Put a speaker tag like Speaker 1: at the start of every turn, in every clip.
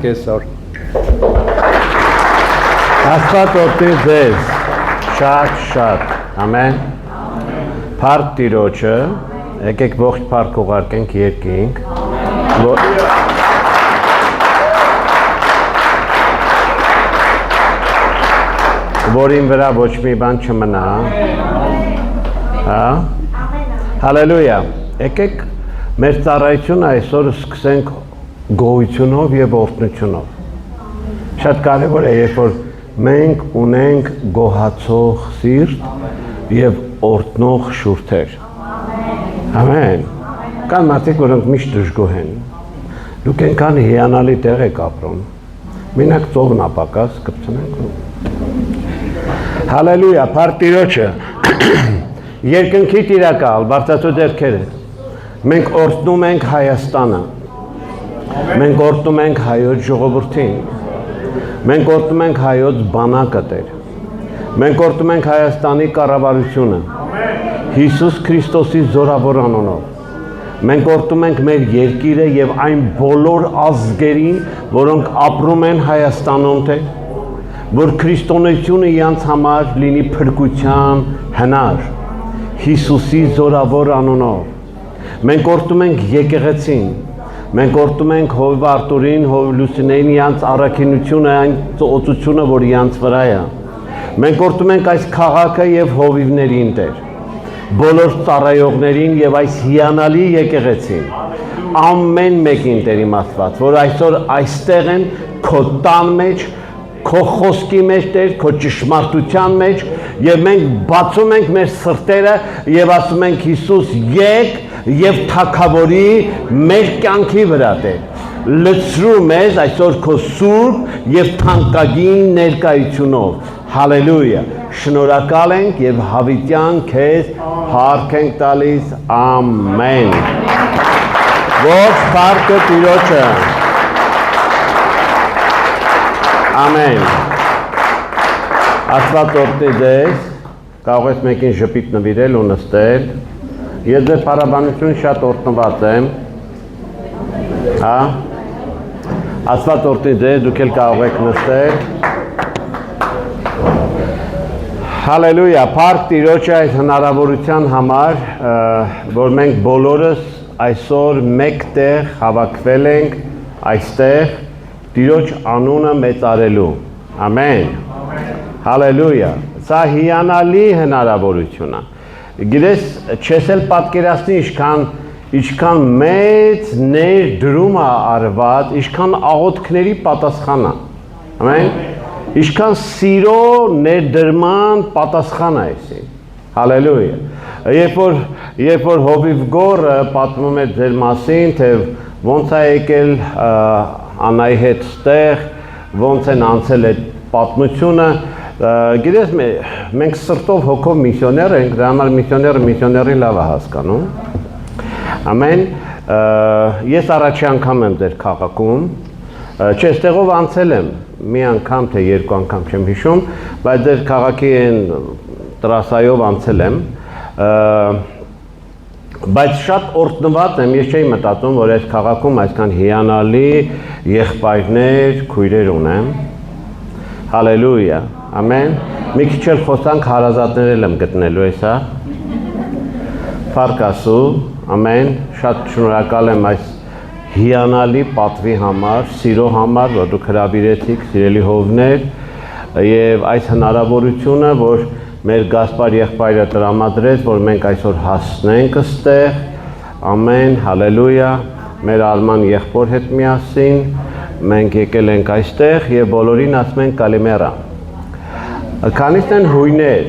Speaker 1: Կեսօր
Speaker 2: Աստված օգնի ձեզ շատ, ամեն, փառք Տիրոջը, եկեք ողջ փառք ուղարկենք երկինք, որին վրա ոչ մի բան չմնա, հալելույա, եկեք մեր ծառայությունը այսօր սկսենք գոհությունով և օրհնությունով։ Շատ կարևոր է, երբ որ մենք ունենք գոհացող սիրտ և օրհնող շուրթեր։ Ամեն։ Կան մարդիկ, որոնք միշտ դժգոհ են։ Դուք այնքան հիանալի տեղ եք ապրում։ Մենակ ծովն ա պակաս, կպցնենք։ Հալելույա, փառք Տիրոջը։ Երկնքի տիրակալ, բարձրացու ձեռքերը։ Մենք օրհնում ենք Հայաստանը։ Մենք օրհնում ենք հայոց ժողովրդին, մենք օրհնում ենք հայոց բանակը Տեր, մենք օրհնում ենք Հայաստանի կառավարությունը, Հիսուս Քրիստոսի զորավոր անունով, մենք օրհնում ենք մեր երկիրը և այն բոլոր ազգերին, որոնք ապրում են Հայաստանում Տեր, որ քրիստոնեությունը իրենց համար լինի փրկության հնար, Հիսուսի զորավոր անունով, մենք օրհնում ենք եկեղեցին, մենք օրհնում ենք Հովիվ Արտուրին, Հովիվ Լուսինեին իրանց առաքինությունը, այն օծությունը, որ իրանց վրա է։ Մենք օրհնում ենք այս քաղաքը և հովիվներին Տեր, բոլոր ծառայողներին և այս հիանալի եկեղեցին, ամեն մեկին Տեր իմ Աստված, որ այսօր այստեղ են քո տան մեջ, քո խոսքի մեջ Տեր, քո ճշմարտության մեջ, և մենք բացում ենք մեր սրտերը և ասում ենք Հիսուս եկ և թագավորի մեր կյանքի վրա Տեր, լցրու մեզ այսօր քո սուրբ և թանկագին ներկայությունով, հալելույա, շնորհակալ ենք և հավիտյան քեզ փառք ենք տալիս, ամեն, ողջ փառքը Տիրոջը, ամեն, Աստված օրհնի ձեզ, կարող ես մեկին ժպիտ նվիրել ու նստել, Ես ձեր փառաբանություն շատ օրհնված եմ, Աստված օրհնի ձեզ, դուք էլ կարող եք նստել, հալելույա, փառք Տիրոջը այս հնարավորության համար, որ մենք բոլորս այսօր մեկ տեղ հավաքվել ենք այստեղ Տիրոջ անունը մեծարելու, ամեն, հալելույա, սա հիանալի հնարավորություն է, Գիտես, չես էլ պատկերացնի ինչքան մեծ ներդրում է արված, ինչքան աղոթքների պատասխան է, ամեն, ինչքան սիրո ներդրման պատասխան է այսի, հալելույա, երբ որ Հովիվ Գոռը պատմում է ձեր մասին, թե ոնց է եկել Անայի հետ ստեղ, ոնց են անցել այդ պատմությունը, Գիտես, մենք սրտով հոգով միսիոներ ենք, դրա համար միսիոների լավ է հասկանում, ամեն, ես առաջի անգամ եմ ձեր քաղաքում, չէ, ստեղով անցել եմ, մի անգամ, թե երկու անգամ չեմ հիշում, բայց ձեր քաղաքի են տրասայով անցել եմ, բայց շատ օրհնված եմ, ես չէի մտածում, որ այս քաղաքում այսքան հիանալի եղբայրներ, քույրեր ունեմ, հալելույա, ամեն, մի քիչ էլ խոսանք հարազատներ եմ գտնելու ես, փառք Աստծո, ամեն, շատ շնորհակալ եմ այս հիանալի պատվի համար, սիրո համար, որ դուք հրավիրեցիք, սիրելի հովներ, և այս հնարավորությունը, որ մեր Գասպար եղբայրը տրամադրեց, որ մենք այսօր հասնենք ստեղ, ամեն, հալելույա, մեր Արման եղբոր հետ միասին, մենք եկել ենք այստեղ և բոլորին ասում ենք կալիմերա, Քանիսն են հույներ,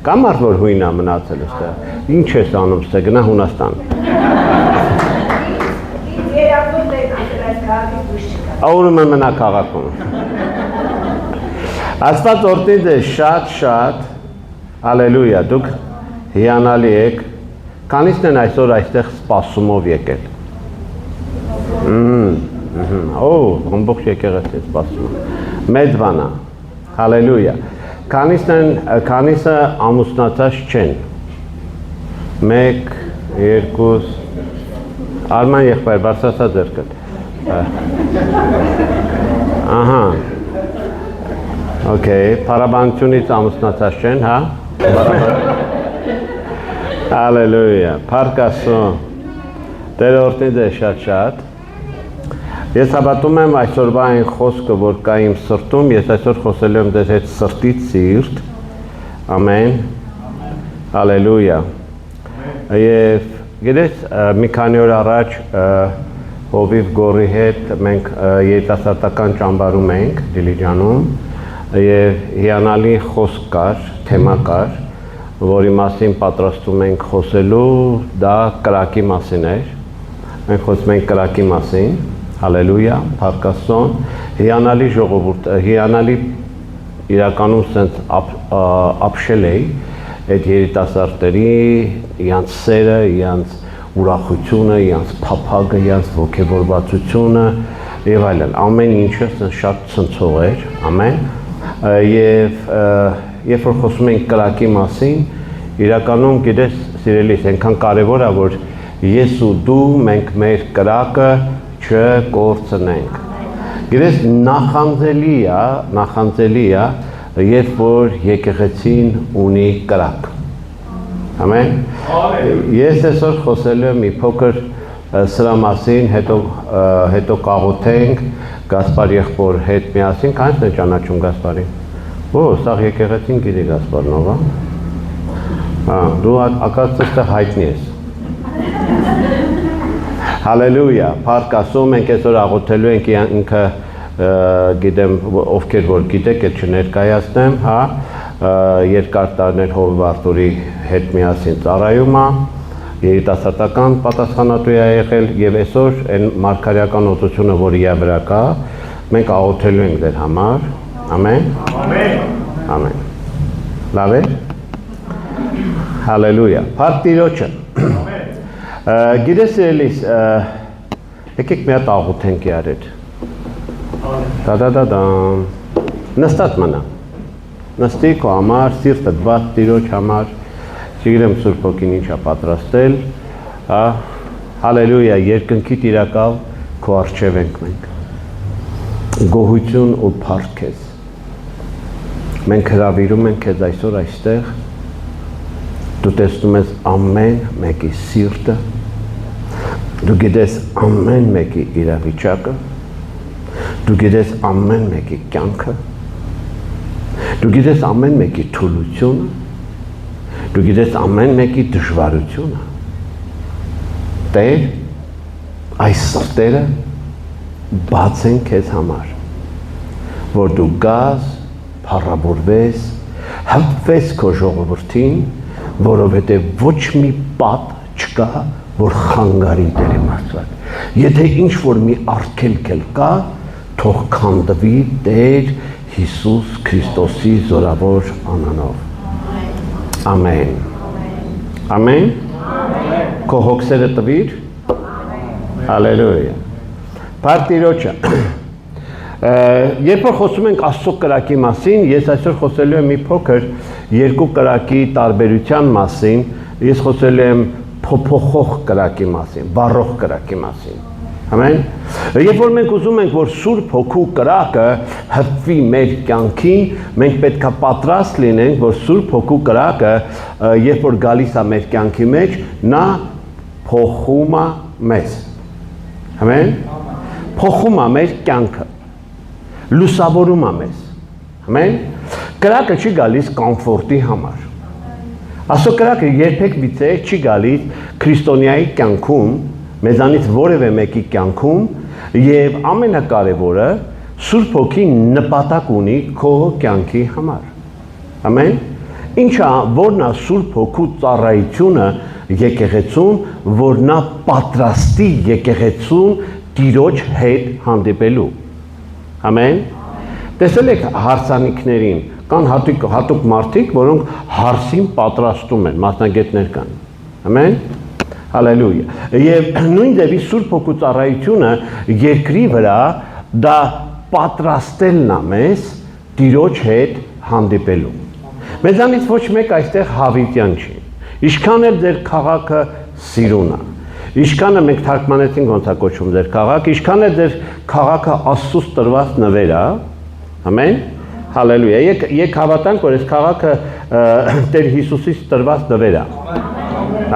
Speaker 2: կա մարդ, որ հույն է մնացել ստեղ, ինչ ես անում ստեղ, գնա Հունաստան։ Ուրում եմ մնա քաղաքում։ Աստված օրհնի ձեզ շատ, հալելույա, դուք հիանալի եք, քանիսն են այսօր այստեղ սպասումով եկել։ Ամբողջ եկեղեցի սպասում, մեծ բան է։ Հալելույա, քանիսը ամուսնացած չեն, մեկ, երկուս, Արման եղբայր, բարձրացա ձեռքդ, Ահա։ Okay, փառաբանությունից ամուսնացած չեն, հա։ Հալելույա, փառք Աստծուն։ Տերը օրհնի ձեզ շատ։ Ես հավատում եմ այսօրվա այն խոսքը, որ կա իմ սրտում, ես այսօր խոսելու եմ ձեզ հետ սրտից սիրտ։ Ամեն։ Հալելույա։ Եվ գիտես, մի քանի օր առաջ Հովիվ Գորի հետ մենք երիտասարդական ճամբարում ենք Դիլիջանում եւ հիանալի խոսք կար, թեմա կար, որի մասին պատրաստում ենք խոսելու, դա կրակի մասին էր։ Մենք խոսում ենք կրակի մասին, հալելույա, փառք Աստծուն, հիանալի ժողովուրդ, հիանալի իրականում sense ապշել էի այդ երիտասարդների, իրանց սերը, իրանց ուրախությունը, իրանց փափագը, իրանց ոգևորվածությունը եւ այլն, ամեն ինչը շատ ցնցող էր, ամեն եւ երբ որ խոսում ենք կրակի մասին, իրականում գիտես, սիրելիս, այնքան կարեւոր է, որ ես ու դու մենք մեր կրակը չկորցնենք։ Գիտես, նախանձելի է, երբ որ եկեղեցին ունի կրակ։ Ամեն։ Ես այսօր խոսելու եմ մի փոքր սրա մասին, հետո կաղոթենք Գասպար եղբոր հետ միասին, քանիսն է ճանաչում Գասպարին։ Սաղ եկեղեցին գիտի Գասպարն ով է։ Դու ակածստը հայտնի ես։ Հալելույա, փառք Աստծուն, մենք այսօր աղոթելու ենք ինքը գիտեմ ովքեր որ գիտեք, այդ չներկայացնեմ, հա, երկար տարիներ Հովիվ Արտուրի հետ միասին ծառայում է, երիտասարդական պատասխանատու է եղել եւ այսօր այն մարգարեական օծությունը, որի վրա կա, մենք աղոթելու ենք դեր համար։ Ամեն։ Ամեն։ Ամեն։ Լավ է։ Հալելույա։ Փառք Տիրոջը։ Գիտես ելիս, եկեք մի հատ աղոթենք իրար։ Դա-դա-դա-դամ։ Նստած մնա։ Նստի քո համար, սիրտը դված Տիրոջ համար։ Չգիտեմ Սուրբ Հոգին ինչ է պատրաստել, հա, հալելույա, երկնքի տիրակալ քո առջև ենք մենք, գոհություն ու փառք քեզ, մենք հրավիրում ենք քեզ այսօր այստեղ, դու տեսնում ես ամեն մեկի սիրտը, դու գիտես ամեն մեկի իրավիճակը, դու գիտես ամեն մեկի կյանքը, դու գիտես ամեն մեկի թուլությունը, դու գիտես ամեն մեկի դժվարությունը, Տեր, այս սրտերը բաց են քեզ համար, որ դու գաս, փառաբորվես, հպվես քո ժողովրդին, որովհետև ոչ մի պատ չկա, որ խանգարի Տեր իմ Աստված, եթե ինչ-որ մի արգելք կա, թող քանդվի Տեր Հիսուս Քրիստոսի զորավոր անունով։ Ամեն։ Ամեն։ Քո հոգսերը տվիր։ Հալելույա։ Փառք Տիրոջը։ Երբ որ խոսում ենք Աստծո կրակի մասին, ես այսօր խոսելու եմ մի փոքր երկու կրակի տարբերության մասին, ես խոսելու եմ փոփոխող կրակի մասին, վառող կրակի մասին։ Ամեն։ Երբ որ մենք ուզում ենք, որ Սուրբ Հոգու կրակը հպվի մեր կյանքին, մենք պետք է պատրաստ լինենք, որ Սուրբ Հոգու կրակը, երբ որ գալիս է մեր կյանքի մեջ, նա փոխում է մեզ։ Ամեն։ Փոխում է մեր կյանքը, լուսավորում է մեզ։ Ամեն։ Կրակը չի գալիս կոմֆորտի համար։ Աստծո կրակը երբեք միցե չի գալիս քրիստոնյայի կյանքում, մեզանից որևէ մեկի կյանքում եւ ամենակարևորը Սուրբ Հոգին նպատակ ունի քո կյանքի համար։ Ամեն։ Ինչա որն է Սուրբ Հոգու ծառայությունը եկեղեցուն, որ նա պատրաստի եկեղեցուն Տիրոջ հետ հանդիպելու։ Ամեն։ Տեսել եք հարսանիքներին, կան հատուկ մարդիկ, որոնք հարսին պատրաստում են, մասնագետներ կան։ Ամեն։ Հալելույա։ Եվ նույն ձևի Սուրբ Հոգու ծառայությունը երկրի վրա դա պատրաստելն է մեզ Տիրոջ հետ հանդիպելու։ Մեզանից ոչ մեկ այստեղ հավիտյան չի։ Ինչքան էլ ձեր քաղաքը սիրուն է, Ինչքանը մենք թարգմանեցինք ոնց է կոչվում ձեր քաղաք, ինչքան է ձեր քաղաքը Աստծուց տրված նվեր է, ամեն, հալելույա, եկ հավատանք, որ այս քաղաքը Տեր Հիսուսից տրված նվեր է,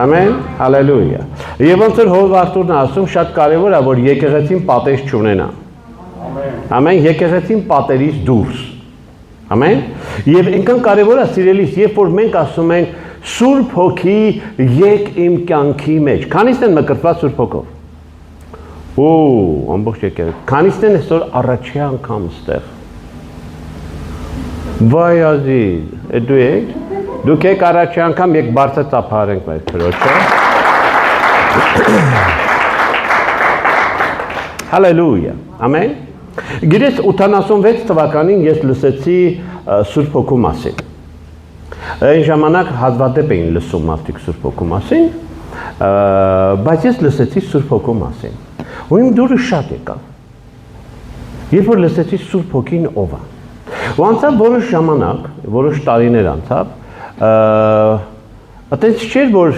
Speaker 2: ամեն, հալելույա, և ոնց որ Հովվ Արթուրն ասում, շատ կարևոր է, որ եկեղեցին պատեժ չունենա, ամեն, եկեղեցին պատերից դուրս, ամեն, և այնքան կարևոր է սիրելիս, երբ որ մենք ասում ենք Սուրբ Հոգի եկ իմ կյանքի մեջ, քանիսն են մկրտված Սուրբ Հոգով, ամբողջ եկեղեցի, քանիսն են այսօր առաջի անգամ ստեղ, վայ ազիզ, դու եք, դուք եք առաջի անգամ եկ բարձր ծափահարենք մեր Քրոջը, հալելույա, ամեն, գիտես 86 թվականին ես լսեցի Սուրբ Հոգու մասին, այն ժամանակ հազվադեպ էին լսում մարդիկ Սուրբ Հոգու մասին, բայց ես լսեցի Սուրբ Հոգու մասին, ու իմ դուրը շատ եկավ, երբ որ լսեցի Սուրբ Հոգին ով է, ու անցավ որոշ ժամանակ, որոշ տարիներ անցավ, այտենց չէր, որ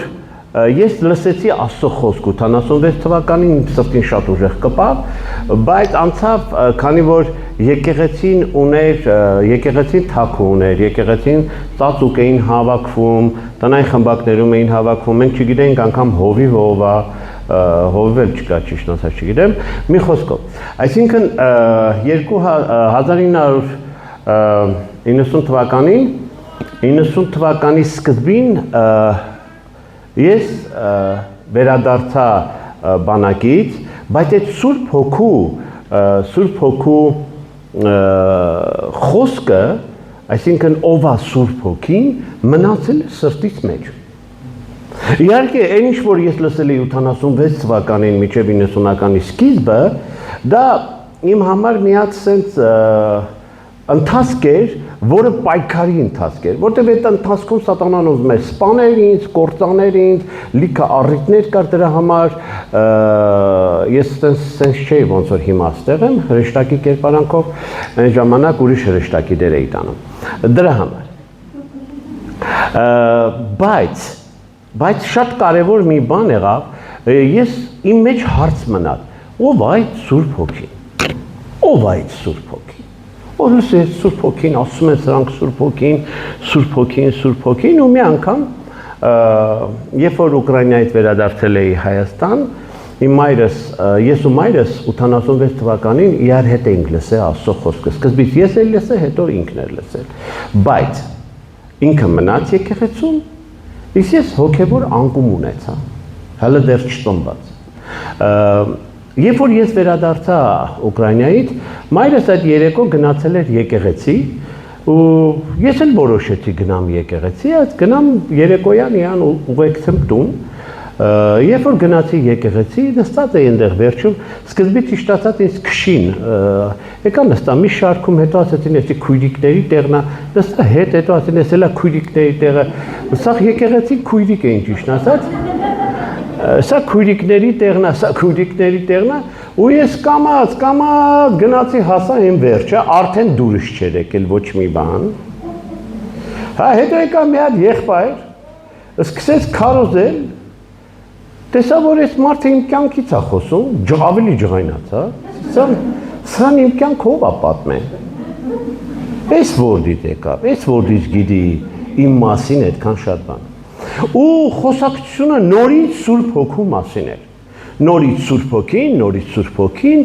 Speaker 2: ես լսեցի Աստծո խոսք 86 թվականին սրտին շատ ուժեղ կպավ, բայց անցավ, քանի որ եկեղեցին ուներ, եկեղեցին թաք ուներ, եկեղեցին ծածուկ էին հավաքվում, տնային խմբակներում էին հավաքվում, մենք չգիտենք անգամ հովիվ ով է, հովիվ էլ չկա ճիշտ ասած չգիտեմ, մի խոսքով, այսինքն 1990 թվականի սկզբին ես վերադարձա բանակից, բայց այդ Սուրբ Հոգու խոսքը, այսինքն ով է Սուրբ Հոգին, մնացել է սրտից մեջ։ Իհարկե, այն ինչ որ ես լսել էի 86 թվականին մինչև 90-ականի սկիզբը, դա իմ համար մի հատ սենց ընթացք էր, որը պայքարի ընթացք էր, որտեղ այդ ընթացքում սատանան ուզում էր սպաներ ինձ, կործաներ ինձ, լիքը առիթներ կար դրա համար, ես սենց չէի ոնց որ հիմա ստեղ եմ, հրեշտակի կերպարանքով, այն ժամանակ ուրիշ հրեշտակի դեր էի տանում, դրա համար, բայց շատ կարևոր մի բան եղավ, ես իմ մեջ հարց մնաց, ով այդ Սուրբ Հոգին, ով այդ Սուրբ Հոգին, ով լսեց Սուրբ Հոգին, ասում են սրանք Սուրբ Հոգին, ու մի անգամ, երբ որ Ուկրաինայից վերադարձել էի Հայաստան, ես ու մայրս 86 թվականին իրար հետ էինք լսել Աստծո խոսքը, սկզբից ես էլ լսել, հետո ինքն էր լսել, բայց ինքը մնաց եկեղեցում, իսկ ես հոգևոր անկում ունեցա, հələ դեռ չծնված, երբ որ ես վերադարձա Ուկրաինայից, մայրս այդ երեկո գնացել էր եկեղեցի, ու ես էլ որոշեցի գնամ եկեղեցի, այդ գնամ երեկոյան իրան ուղեկցեմ տուն, երբ որ գնացի եկեղեցի, նստած էի այնտեղ վերջում, սկզբից իշտացած ինձ քշին, եկա նստա մի շարքում, հետո ասեցին էսի քույրիկների տեղն է, նստա հետ, հետո ասեցին էս էլա քույրիկների տեղը, սա եկեղեցի քույրիկ էին ճիշտ ասած, սա քույրիկների տեղն է, ու ես կամաց գնացի հասա իմ վերջը, արդեն դուրս չէր եկել ոչ մի բան, հետո եկա մի հատ եղբայր, սկսեց քարոզել, տեսա որ ես մարդը իմ կյանքից է խոսում, ավելի ջղայնացա, սրան իմ կյանքով է պատմեն, ես որդից եկավ, ես որդից գիտի իմ մասին այդքան շատ բան, ու խոսակցությունը նորից Սուրբ Հոգու մասին էր, նորից Սուրբ Հոգին,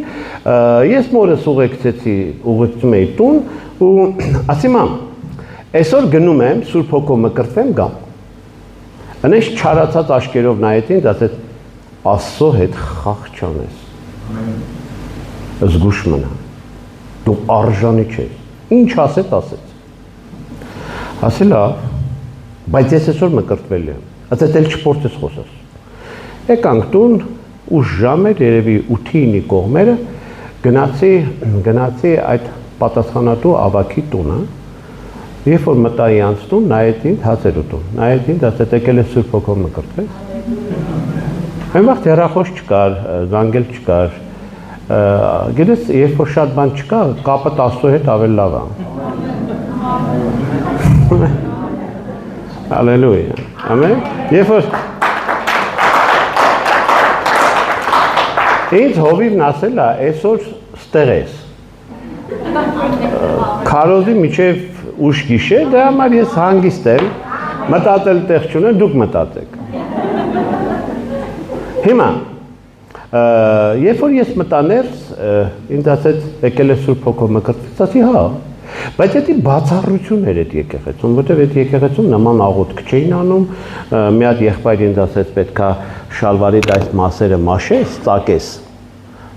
Speaker 2: ես մորս ուղեկցում էի տուն, ու ասի մամ, այսօր գնում եմ, Սուրբ Հոգով մկրտվեմ գամ, Անես չարացած աշկերով նայեց ինձ, ասեց, Աստծո հետ խաղ չանես, զգուշ մնա, դու արժանի չես, ինչ ասեց, ասի լավ, բայց ես այսօր մկրտվել եմ, ասեց էլ չփորձես խոսես, եկանք տուն, ուշ ժամ էր, երևի 8-9 կողմերը, գնացի այդ պատասխանատու ավագի տունը, երբ որ մտա իրանց տուն, նայեց ինձ, հացեր ուտում, նայեց ինձ, ասեց եկել ես Սուրբ Հոգով մկրտվես, այն վաղ հեռախոս չկար, զանգել չկար, գիտես, երբ որ շատ բան չկա, կապը Աստծո հետ ավելի լավ է, Հալելույա, ամեն, երբ որ Ինձ հովիվն ասել է, այսօր ստեղ ես։ Քարոզի միջև ուշ գիշեր, դրա համար ես հանգիստ եմ, մտածել տեղ չունեմ, դուք մտածեք։ Հիմա, երբ որ ես մտա ներս, ինձ ասեց, եկել է Սուրբ Հոգով մկրտվեց, ասի հա, բայց դա բացառություն էր այդ եկեղեցում, որտեղ այդ եկեղեցում նման աղոթք չէին անում, մի հատ եղբայր ինձ ասեց, պետքա շալվարիդ այս մասերը մաշես, ծակես,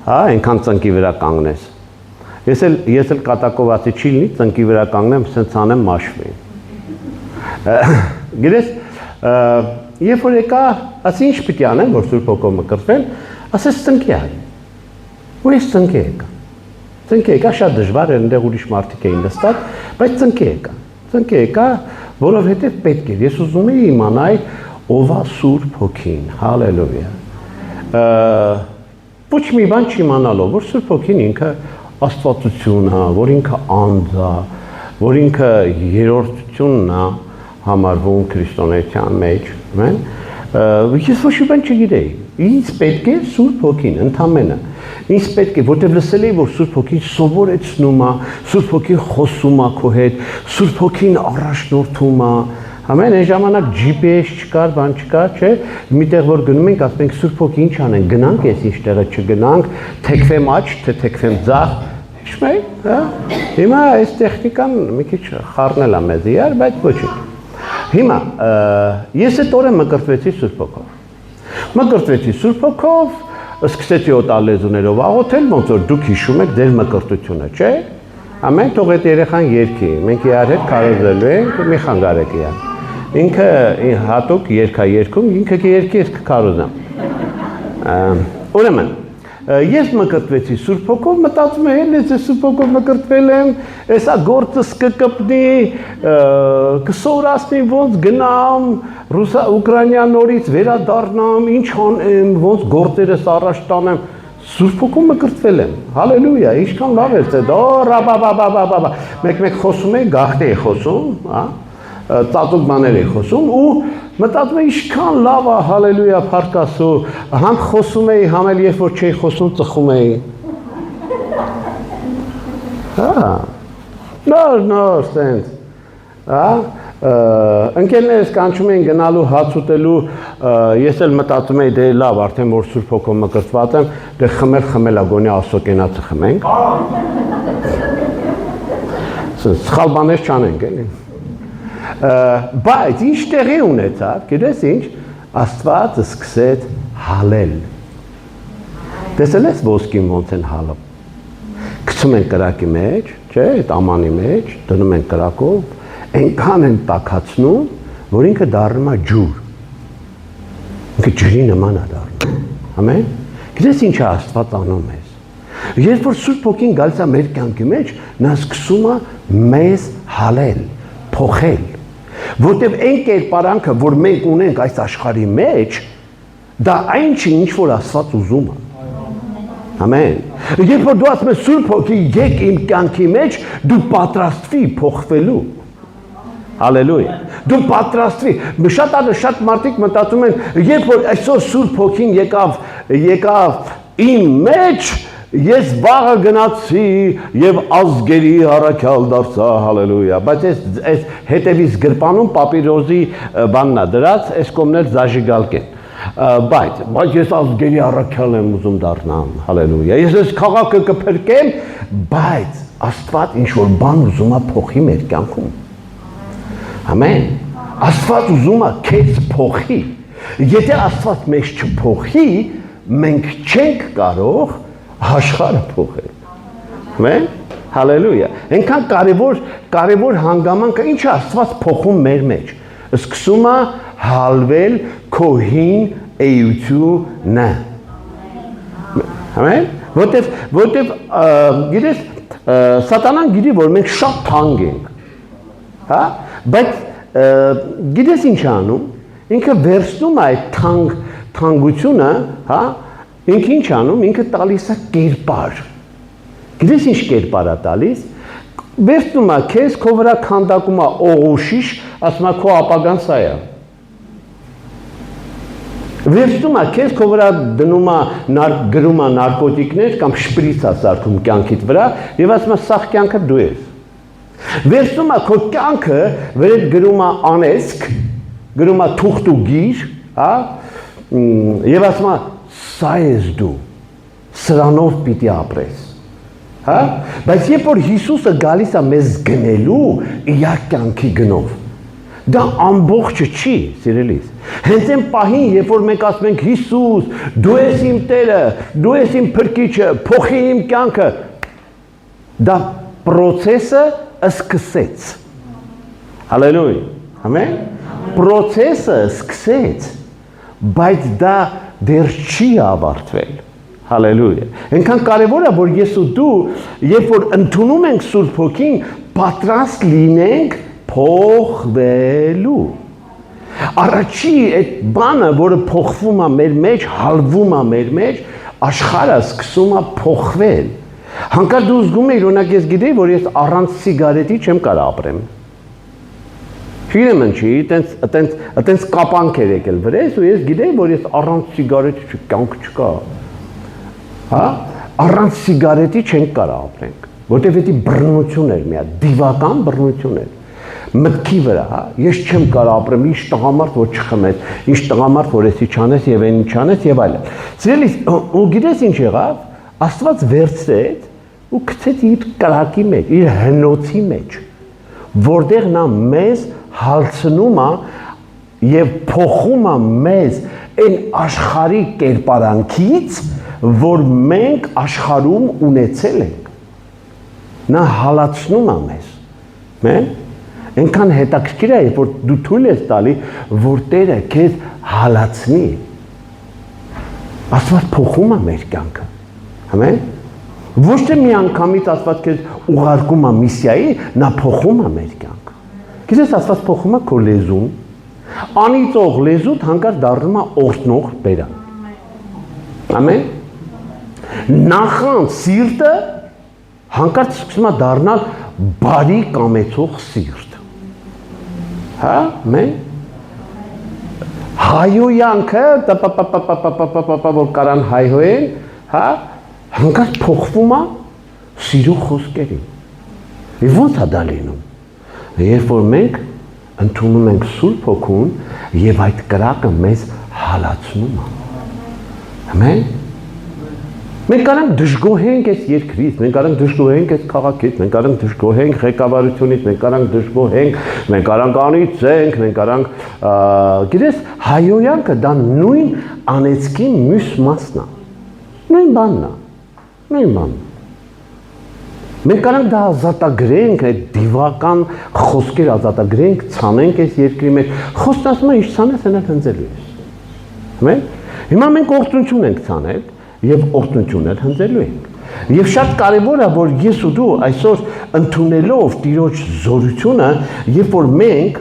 Speaker 2: հա, այնքան ծնկի վրա կանգնես։ Ես էլ կատակովացի չի լինի, ծնկի վրա կանգնեմ, սենց անեմ մաշվի։ Գիտես, երբ որ եկա, ասի ինչ պիտի անեմ, որ Սուրբ Հոգով մկրտվեմ, ասես ծնկի այ, ու ես ծնկի եկա, շատ դժվար էր, ընդեղ ուրիշ մարդիկ էին նստած, բայց ծնկի եկա, որովհետև պետք էր, ես ուզում էի իմանալ ով է Սուրբ Հոգին, հալելույա, ոչ մի բան չիմանալով, որ Սուրբ Հոգին ինքը աստվածությունն է, որ ինքը անձ է, որ ինքը երրորդությունն է համարվում քրիստոնեության մեջ, ես ոչ մի բան չգիտեի, ինձ պետք է Սուրբ Հոգին, ընդամենը, ինձ պետք է, որտեղ լսել էի, որ Սուրբ Հոգին սովորեցնում է, Սուրբ Հոգին խոսում է քո հետ, Սուրբ Հոգին առաջնորդում է, ամեն այն ժամանակ GPS չկար, բան չկար, չէ, միտեղ որ գնում ենք, ասում ենք Սուրբ Հոգի ինչ անենք, գնանք ես ինչ տեղը չգնանք, թեքվեմ աջ, թե թեքվեմ ձախ, հիշում եք, հա, հիմա այս տեխնիկան մի քիչ խառնել է մեզ իրար, բայց ոչինչ։ Հիմա ես այդ օրը մկրտվեցի Սուրբ Հոգով, սկսեցի օտարլեզուներով աղոթել, ոնց որ դուք հիշում եք ձեր մկրտությունը, չէ՞։ Ամեն թող այդ երեխան երգի, մենք իրար հետ քարոզելու ենք, մի խանգարեք իրար։ Ինքը հատուկ երգա երգում, ինքը կերգի, ես կքարոզեմ։ Ուրեմն, ես մկրտվեցի Սուրբ Հոգով, մտածում եմ, ես Սուրբ Հոգով մկրտվել եմ, էսա գործս կկպնի, կսովորացնի, ոնց գնամ, Ուկրաինա նորից վերադառնամ, ինչ անեմ, ոնց գործերս առաջ տանեմ, Սուրբ Հոգով մկրտվել եմ, հալելույա, ինչքան լավ էր це, ռաբաբաբաբաբա, մեկ խոսում էի, գաղթ էի խոսում, հա, ծածուկ բաներ էի խոսում ու մտածում էի ինչքան լավ է, հալելույա, փառք Աստծո, համ խոսում էի, համ էլ երբ որ չէի խոսում, ծխում էի։ Հա, նոր սենց, հա, ընկերներս կանչում էին գնալու հաց ուտելու, ես էլ մտածում էի դե լավ, արդեն որ Սուրբ Հոգով մկրտված եմ, դե խմել ագոնի Աստծո կենացը խմենք։ Սխալ բաներ չանենք, էլի։ Բայց ինչ տեղի ունեցավ, գիտես ինչ, Աստված սկսեց հալել։ Տեսել ես ոսկին ոնց են հալում։ Գցում են կրակի մեջ, չէ, այդ ամանի մեջ, դնում են կրակով, այնքան են տաքացնում, որ ինքը դառնում է ջուր։ Ինքը ջրի նման է դառնում։ Ամեն։ Գիտես ինչ է Աստված անում ես։ Երբ որ Սուրբ Հոգին գալիս է մեր կյանքի մեջ, նա սկսում է մեզ հալել, փոխել։ Որտեւ այն կերպարանքը, որ մենք ունենք այս աշխարհի մեջ, դա այն չի, ինչ որ Աստված ուզում է։ Ամեն։ Երբ որ դու ասում ես Սուրբ Հոգի, եկ իմ կյանքի մեջ, դու պատրաստվի փոխվելու։ Հալելույա։ Դու պատրաստվի։ Շատ մարդիկ մտածում են, երբ որ այսօր Սուրբ Հոգին եկավ իմ մեջ, ես վաղը գնացի եւ ազգերի առաքյալ դարձա, հալելույա, բայց այս հետևից գրպանում պապիրոզի բաննա դրած, այս կողմներ զաժիգալկ են, բայց ես ազգերի առաքյալ եմ ուզում դառնամ, հալելույա, ես այս քաղաքը կփրկեմ, բայց Աստված ինչ որ բան ուզում է փոխի մեր կյանքում, ամեն, Աստված ուզում է քեզ փոխի, եթե Աստված մեզ չփոխի, մենք չենք կարող աշխարհը փոխել։ Ամեն, հալելույա։ Այնքան կարևոր հանգամանքը ինչ է Աստված փոխում մեր մեջ։ Սկսում է հալվել քո հին էությունը։ Ամեն, որտեվ գիտես, սատանան գիտի, որ մենք շատ թանկ ենք։ Հա, բայց գիտես ինչ է անում։ Ինքը վերցնում է այդ թանկությունը, հա, ինքը ինչ անում, ինքը տալիս է կերպար։ Գիտես ինչ կերպար է տալիս, վերցնում է քեզ, քո վրա քանդակում է օղուշիշ, ասում է քո ապագան սա է։ Վերցնում է քեզ քո վրա դնում է գրում է նարկոտիկներ կամ շպրիծ է սարքում կյանքիդ վրա եւ ասում է սաղ կյանքը դու ես։ Վերցնում է քո կյանքը վրեդ գրում է անեսք, գրում է թուղթ ու գիր, հա, եւ ասում է սա ես դու, սրանով պիտի ապրես։ Հա, բայց երբ որ Հիսուսը գալիս է մեզ գնելու իր կյանքի գնով, դա ամբողջը չի, սիրելիս։ Հենց այն պահին, երբ որ մենք ասում ենք Հիսուս, դու ես իմ Տերը, դու ես իմ Փրկիչը, փոխի իմ կյանքը, դա process-ը սկսեց։ Հալելույա։ Ամեն։ Process-ը սկսեց, բայց դա դեռ չի ավարտվել։ Հալելույա։ Այնքան կարևոր է, որ ես ու դու, երբ որ ընդունում ենք Սուրբ Հոգին, պատրաստ լինենք փոխվելու։ Առաջի այդ բանը, որը փոխվում է մեր մեջ, հալվում է մեր մեջ, աշխարհը սկսում է փոխվել։ Հանկարծ դու զգում ես, օրինակ ես գիտեի, որ ես առանց սիգարետի չեմ կարող ապրեմ։ Չգիտեմ ինչի, այտենց կապանք էր եկել վրես, ու ես գիտեի, որ ես առանց սիգարետի կյանք չկա։ Հա, առանց սիգարետի չենք կարող ապրենք, որտեղ դա բռնություն էր միա, դիվական բռնություն էր։ Մտքի վրա, հա, ես չեմ կարող ապրեմ, ինչ տղամարդ որ չխմես, ինչ տղամարդ որ էսի չանես եւ այն չանես եւ այլն։ Սիրելիս, ու գիտես ինչ եղավ, Աստված վերցրեց ու գցեց իր կրակի մեջ, իր հնոցի մեջ, որտեղ նա մեզ հալցնում է եւ փոխում է մեզ այն աշխարհի կերպարանքից, որ մենք աշխարհում ունեցել ենք։ Նա հալածնում է մեզ։ Մեն Այնքան հետաքրքիր է, որ դու թույլ ես տալի, որ Տերը քեզ հալածնի։ Աստված փոխում է մեր կյանքը։ Ամեն։ Ոչ թե մի անգամից Աստված քեզ ուղարկում է միսիայի, նա փոխում է մեր կյանքը։ Գիտես, Աստված փոխում է քո լեզուն։ Անիծող լեզուդ հանկարծ դառնում է օրհնող բերան։ Ամեն։ Նախանց սիրտը հանկարծ սկսում է դառնալ բարի կամեցող սիրտ։ Հա, մեն հայոյանքը, որ կարան հայհոյեն, հա, հանկարծ փոխվում է սիրո խոսքերին։ Եվ ո՞նց է դա լինում։ Երբ որ մենք ընդունում ենք Սուրբ Հոգուն եւ այդ կրակը մեզ հալածնում է։ Ամեն։ Մենք կարանք դժգոհենք այս երկրից, մենք կարանք դժգոհենք այս քաղաքից, մենք կարանք դժգոհենք ղեկավարությունից, մենք կարանք դժգոհենք, մենք կարանք անիծենք, մենք կարանք, գիտես, հայոյանքը դա նույն անեծքի մյուս մասն է։ Նույն բանն է։ Նույն բանն։ Մենք կարանք դա ազատագրենք, այդ դիվական խոսքեր ազատագրենք, ցանենք այս երկրի մեջ։ Խոսքն ասում է, ինչ ցանես, այնա հնձելու ես։ Ամեն։ Հիմա մենք օրհնություն ենք ցանել եւ օրհնություն էլ հնձելու ենք։ Եվ շատ կարևոր է, որ ես ու դու այսօր ընդունելով Տիրոջ զորությունը, երբ որ մենք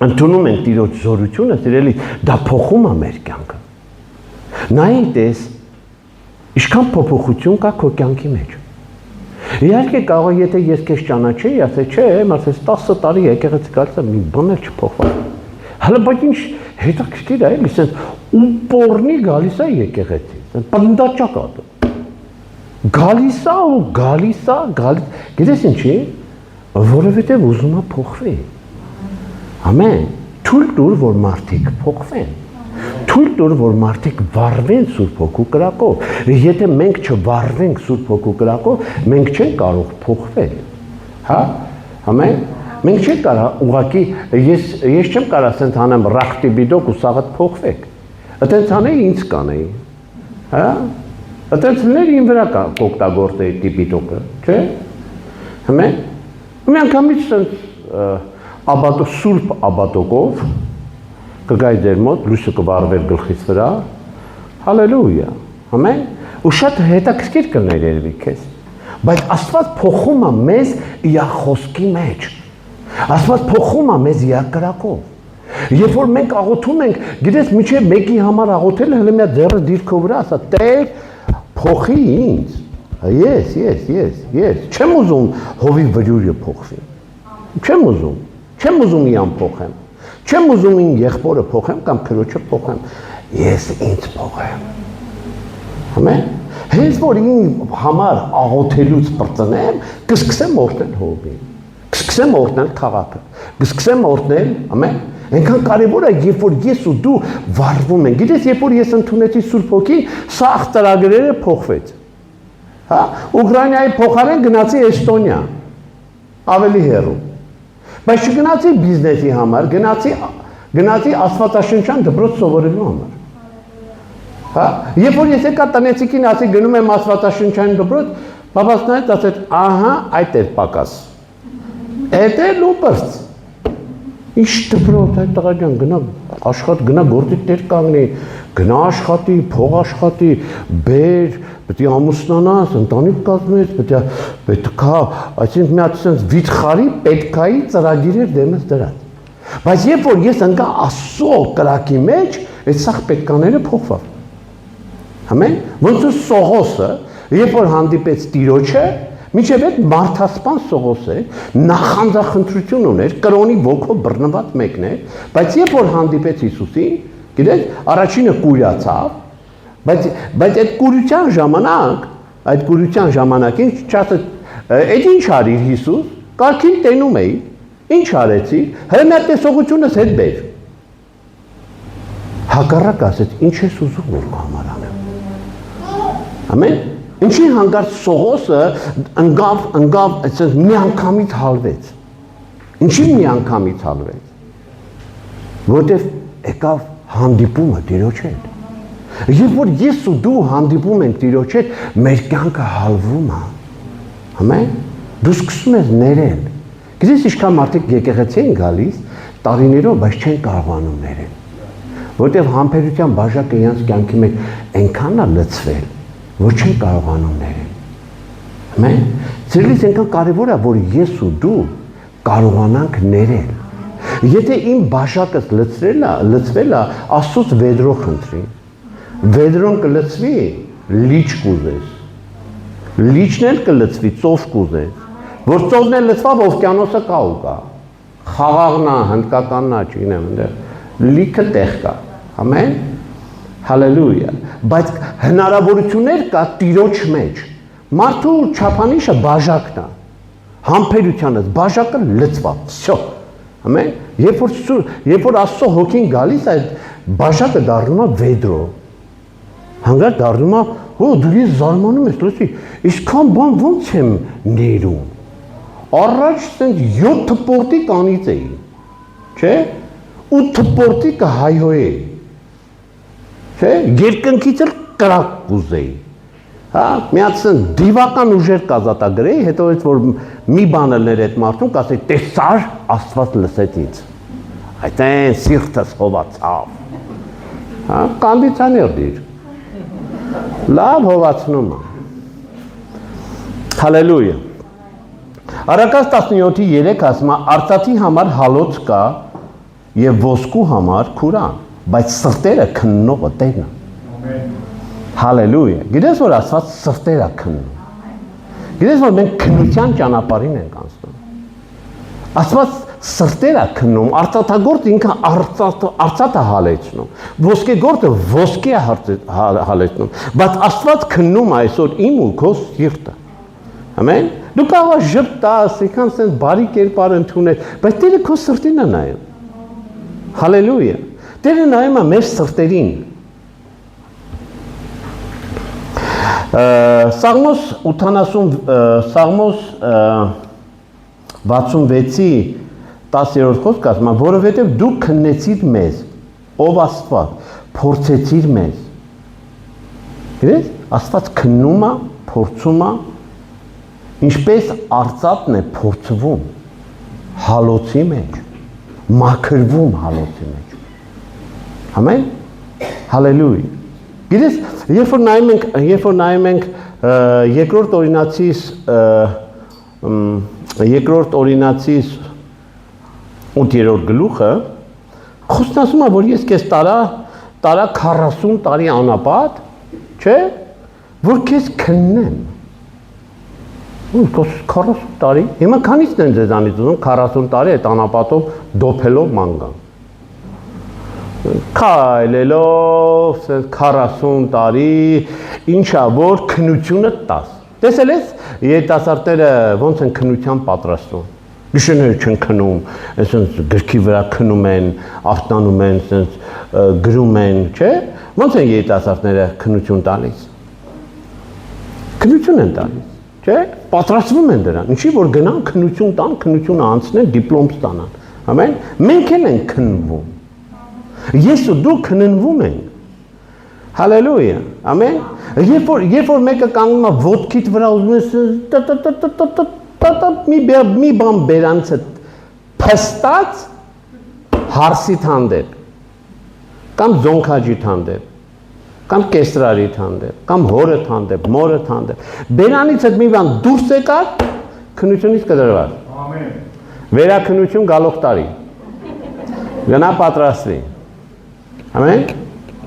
Speaker 2: ընդունում ենք Տիրոջ զորությունը, սիրելի, դա փոխում է մեր կյանքը։ Նայես, ինչքան փոփոխություն կա քո կյանքի մեջ։ Իհարկե կարող է, եթե ես քեզ ճանաչեի, ասեի, չէ, ասես 10 տարի եկեղեցի գալիս է, մի բան էլ չփոխվել։ Հələ բայց ինչ հետաքրքիր է, էլի, ասես ուպորնի գալիս է եկեղեցի, պնդաճակ է։ Գալիս է ու գալիս է, գիտես ինչի, որովհետև ուզում է փոխվի։ Ամեն, թույլ տուր, որ մարդիկ փոխվեն։ Թույլ տուր, որ մարդիկ վառվեն Սուրբ Հոգու կրակով։ Եթե մենք չվառվենք Սուրբ Հոգու կրակով, մենք չենք կարող փոխվել։ Հա? Ամեն։ Մենք չենք կարող ուղղակի ես չեմ կարող ասենք անեմ ռախտի բիդոկ ու սաղդ փոխվեք։ Այդպես անեի ինձ կանեի։ Հա? Այդպես ներ ին վրա կօգտագործեի տիպիտոկը, չէ՞։ Ամեն։ Մի անգամից աբատո սուրբ աբատոկով կգայի ձեր մոտ, լույսը կվառվեր գլխից վրա, հալելույա, ամեն, ու շատ հետաքրքիր կլներ երևի քեզ, բայց Աստված փոխում է մեզ իր խոսքի մեջ, Աստված փոխում է մեզ իր կրակով, երբ որ մենք աղոթում ենք, գիտես միջև մեկի համար աղոթել, հələ մի ձեռը դիրքով վրա, ասա, Տեր, փոխի ինձ, ես, չեմ ուզում հովի վրյուրը փոխվի, չեմ ուզում իրան փոխեմ, չեմ ուզում իմ եղբորը փոխեմ կամ քրոջը փոխեմ, ես ինձ փող եմ։ Ամեն։ Հենց որ ինձ համար աղոթելուց բրծնեմ, կսկսեմ օրհնել հողին, կսկսեմ օրհնել քաղաքը, կսկսեմ օրհնել, ամեն։ Այնքան կարևոր է, երբ որ ես ու դու վարվում ենք։ Գիտես, երբ որ ես ընդունեցի Սուրբ Հոգին, սա ծրագրերը փոխվեց։ Հա, Ուկրաինայի փոխարեն գնացի Էստոնիա, ավելի հեռու։ Բայց չգնացի բիզնեսի համար, գնացի աստվածաշնչյան դպրոց սովորելու համար։ Հա, երբ որ ես եկա տնեցիկին ասի գնում եմ աստվածաշնչյան դպրոց, բաբաս նայեց ասեց, ահա, այդ էր պակաս։ Էդ է լուպրց։ Ինչ դպրոց, այդ տղա ջան, գնա աշխատի, գնա գործի տեր կանգնի, գնա աշխատի, փող աշխատի, բեր, պետք է ամուսնանաս, ընտանիք կազմես, պետք է, այսինքն մի հատ sense վիթխարի պետքայի ծրագիր էր դեմս դրած։ Բայց երբ որ ես ընկա Աստծո կրակի մեջ, այդ սաղ պետկաները փոխվավ։ Ամեն, ոնց որ Սողոսը, երբ որ հանդիպեց Տիրոջը, մինչև այդ մարդասպան Սողոսը նախանձախնդրություն ուներ, կրոնի ոգով բռնված մեկն է, բայց երբ որ հանդիպեց Հիսուսին, գիտես, առաջինը կուրացավ, բայց այդ կուրության ժամանակին չասեց, այդ ինչ արիր Հիսուս, կարգին տենում էի, ինչ արեցի, հրամյա տեսողությունս հետ բեր։ Հակառակ ասեց, ինչ ես ուզում որ քո համար անեմ։ Ամեն։ Ինչի հանգարց Սողոսը ընկավ, այսպես մի անգամից հալվեց։ Ինչի մի անգամից հալվեց։ Որտեվ եկավ հանդիպումը Տիրոջ հետ։ Երբ որ ես ու դու հանդիպում ենք Տիրոջ հետ, մեր կյանքը հալվում է։ Ամեն։ Դու սկսում ես ներել։ Գիտես ինչքան մարդիկ եկեղեցի են գալիս տարիներով, բայց չեն կարողանում ներել։ Որտեվ համբերության բաժակը իրենց կյանքի մեջ այնքան է լցվել, որ չեն կարողանում ներել։ Ամեն։ Ձերից այնքան կարևոր է, որ ես ու դու կարողանանք ներել։ Եթե իմ բաժակս լցվել է, Աստծոց վեդրո խնդրի։ Վեդրոն կլցվի, լիճ կուզես։ Լիճն էլ կլցվի, ծով կուզես։ Որ ծովն էլ լցվավ, օվկիանոսը կա ու կա։ Խաղաղն է, հնդկականն է, չգիտեմ, այնտեղ լիքը տեղ կա։ Ամեն։ Հալելույա, բայց հնարավորություններ կա Տիրոջ մեջ, մարդու չափանիշը բաժակն է, համբերությանս բաժակը լցվավ, վсё, ամեն, երբ որ Աստծո հոգին գալիս, այդ բաժակը դառնում է վեդրո, հանգարտ դառնում է, դու ես զարմանում ես, լսի, այսքան բան ոնց եմ ներում, առաջ սենց 7 թփորտի կանից էի, չէ, 8 թփորտի կհայհոյեի, չէ, երկնքից էլ կրակ կուզեի, հա, մի հատ սենց դիվական ուժեր կազատագրեի, հետո էց որ մի բան ելներ այդ մարդուն, կասեի, տեսար, Աստված լսեց ինձ, այդ են սիրտս հովացավ, հա, կանդիցաներ դիր, լավ հովացնում է, հալելույա, Առակաց 17:3 ասում է, արծաթի համար հալոց կա և ոսկու համար քուրան, բայց սրտերը քննողը Տերն է։ Հալելույա։ Գիտես որ Աստված սրտերը քննում։ Գիտես որ մենք քննության ճանապարհին ենք անցնում։ Աստված սրտերը քննում, արծաթագործ ինքը արծաթը հալեցնում, ոսկեգործը ոսկի է հալեցնում, բայց Աստված քննում է այսօր իմ ու քո սիրտը։ Ամեն։ Դու կարող ես ժպտաս, եկան սենց բարի կերպար ընդունել, բայց Տերը քո սրտին է նայում։ Հալելույա։ Տերը նայում է մեր սրտերին։ Սաղմոս 66:10 խոսք ասում է, որովհետև դու քննեցիր մեզ, ով Աստված, փորձեցիր մեզ։ Գիտես, Աստված քննում է, փորձում է, ինչպես արծաթն է փորձվում հալոցի մեջ, մաքրվում հալոցի մեջ։ Ամեն։ Հալելույա։ Գիտես, երբ որ նայում ենք երկրորդ օրինացիս 8-րդ գլուխը, խոսքն ասում է, որ ես քեզ տարա 40 տարի անապատ, չէ, որ քեզ քննեմ։ 40 տարի, հիմա քանիցն են ձեզանից ուզում 40 տարի այդ անապատով դոփելով ման գան։ Քայլելով 40 տարի ինչա որ քնությունը տաս։ Տեսել ես երիտասարդները ոնց են քնության պատրաստվում։ Գիշերները չեն քնում, այսինքն գրքի վրա քնում են, արտանում են, այսինքն գրում են, չէ՞։ Ոնց են երիտասարդները քնություն տալիս։ Քնություն են տալիս, չէ՞։ Պատրաստվում են դրան։ Ինչի որ գնան քնություն տան, քնությունը անցնեն, դիպլոմ ստանան։ Ամեն։ Մենք էլ ենք քննվում։ Ես ու դու քննվում ենք։ Հալելույա։ Ամեն։ Երբ որ մեկը կանգնում է ոտքիդ վրա ուզում է մի բան բերանցը փստած հարսիդ հանդեպ կամ զոնքաջիդ հանդեպ կամ կեսրարիդ հանդեպ կամ հորդ հանդեպ, մորդ հանդեպ բերանից այդ մի բան դուրս եկար քնությունից կդրված։ Ամեն։ Վերաքնություն գալող տարի։ Գնա պատրաստվի։ Ամեն։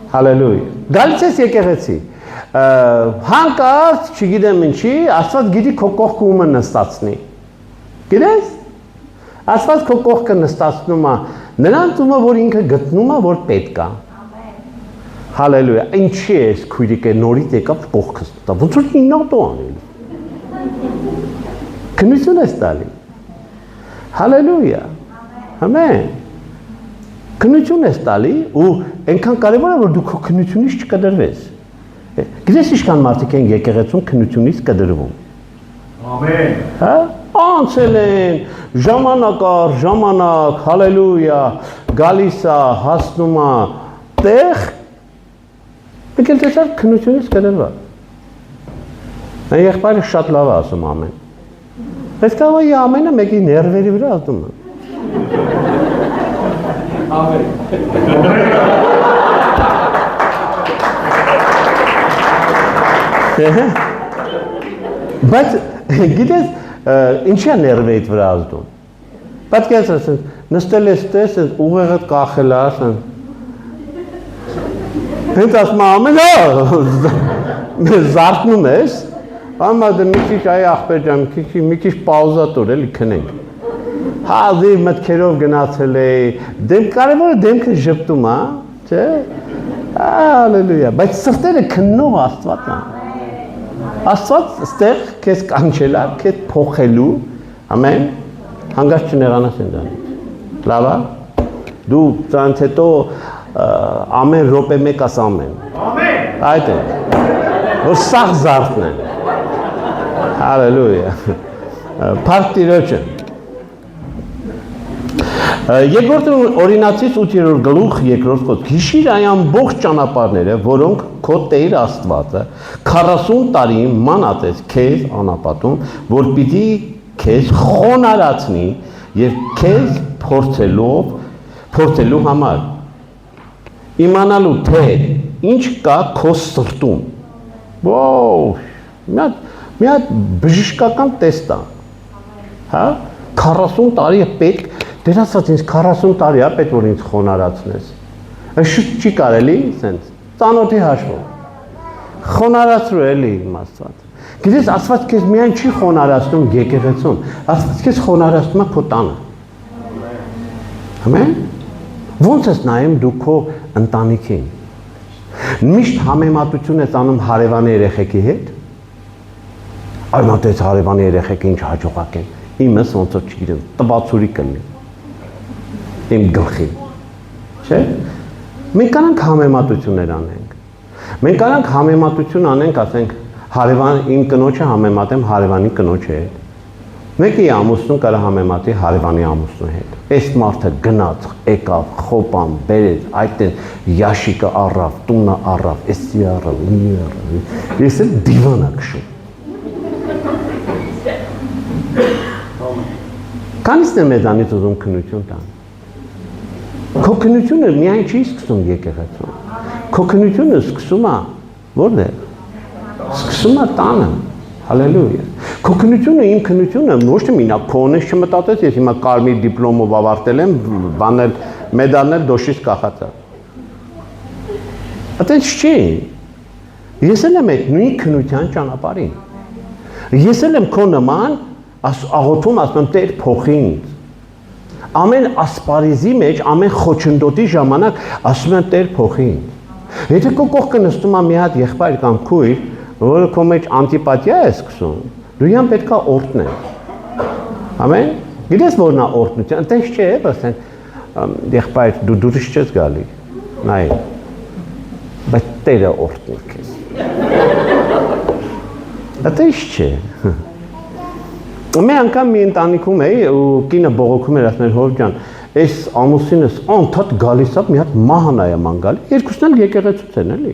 Speaker 2: Հալելույա։ Գալիս ես եկեղեցի։ Հանկարծ, չգիտեմ ինչի, Աստված գիտի քո կողքը ումը նստացնի։ Գիտես։ Աստված քո կողքը նստացնում է նրանց ումը, որ ինքը գտնում է, որ պետք է։ Հալելույա։ Ինչի ես քույրիկը նորից եկավ կողքս տա։ Ոնց որ իննոտո անել։ Քնություն ես տալի։ Հալելույա։ Ամեն։ Քնություն ես տալի ու այնքան կարևոր է որ դու քո քնությունից չկտրվես։ Գիտես ինչքան մարդիկ են եկեղեցում քնությունից կտրվում։ Ամեն։ Հա? Անցել են ժամանակ առ ժամանակ, հալելույա, գալիս է, հասնում է տեղ, մեկ էլ տեսար քնությունից կտրված։ Այն եղբայրը շատ լավ է ասում ամեն։ Բայց կարող է ամենը մեկի ներվերի վրա ասում է։ Ամեն։ Բայց գիտես ինչի է ներվեիդ վրա ազդում։ Պատկերացրու ասես նստել ես տես ուղեղդ կախել է ասեն։ Հենց ասում ամեն զարթնում ես, ամա դե մի քիչ այ ախպեր ջան, մի քիչ պաուզա տուր էլի քնենք։ Հազիվ մտքերով գնացել է, կարևորը դեմքը ժպտում է, չէ՞։ Հալելույա, բայց սրտերը քննող Աստված է։ Աստված ստեղ քեզ կանչել է, քեզ փոխելու, ամեն, հանգած չնեղանաս ընդանից։ Լավ է։ Դու ծանց հետո ամեն րոպե մեկ աս ամեն։ Ամեն։ Այդ է։ Որ սաղ զարթնեն։ Հալելույա։ Փառք Տիրոջը։ Երկրորդ օրինացից 8-րդ գլուխ 2-րդ խոսք։ Հիշիր այն ամբողջ ճանապարհները, որոնք քո Տեր Աստվածը 40 տարի մանածեց քեզ անապատում, որ պիտի քեզ խոնարհացնի եւ քեզ փորձելու համար։ Իմանալու թե ինչ կա քո սրտում։ Ոու, մի հատ բժշկական տեստ է։ Հա? 40 տարի է պետք Դեր ասած ինձ 40 տարի է պետք որ ինձ խոնարհացնես։ Շուտ չի կարելի, սենց ծանոթի հաշվով։ Խոնարհացրու էլի իմ Աստված։ Գիտես Աստված քեզ միայն չի խոնարհացնում եկեղեցում, Աստված քեզ խոնարհացնում է քո տանը։ Ամեն։ Ոնց ես նայում դու քո ընտանիքին։ Միշտ համեմատություն ես անում հարևանի երեխեքի հետ։ Այ մտած հարևանի երեխեքը ինչ հաջողակ են։ Իմս ոնց որ չգիտեմ, տբացուրի կլինի։ Իմ գլխի, չէ՞։ Մենք կանանք համեմատություններ անենք։ Մենք կանանք համեմատություն անենք, ասենք, հարևան իմ կնոջը համեմատեմ հարևանի կնոջի հետ։ Մեկի ամուսնուն կարա համեմատի հարևանի ամուսնու հետ։ Այս մարդը գնաց, եկավ, խոպան, բերեց, այդտեղ յաշիկը առավ, տունը առավ, էսի առավ, մի առավ։ Ես էլ դիվանա քշում։ Կանից է մեզանից ուզում քնություն տան։ Քո քնությունը միայն չի սկսում եկեղեցում։ Քո քնությունը սկսում է որտե՞ղ։ Սկսում է տանը։ Հալելույա։ Քո քնությունը, իմ քնությունը ոչ թե մինա քոնես չմտածես, ես հիմա կարմիր դիպլոմով ավարտել եմ, բանել, մեդալներ դոշից կախած է։ Այդպես չի։ Ես էլ եմ այդ նույն քնության ճանապարհին։ Ես էլ եմ քո նման աղոթում ասում Տեր փոխի ինձ։ Ամեն ասպարիզի մեջ, ամեն խոչընդոտի ժամանակ ասում են Տեր փոխի ինձ։ Եթե քո կողքը նստում է մի հատ եղբայր կամ քույր, որը քո մեջ անտիպաթիա է սկսում, դու իրան պետքա օրհնես։ Ամեն։ Գիտես որ նա օրհնություն, այնտեղ չէ, ասեն եղբայր դու դուրս չես գալի։ Նայ։ Բայց Տերը օրհնի քեզ։ Այդպես չէ։ Մի անգամ մի ընտանիքում էի ու կինը բողոքում էր ասում էր հոր ջան, այս ամուսինս անդադ գալիս է մի հատ մահանա է ման գալի, երկուսն էլ եկեղեցուց են էլի։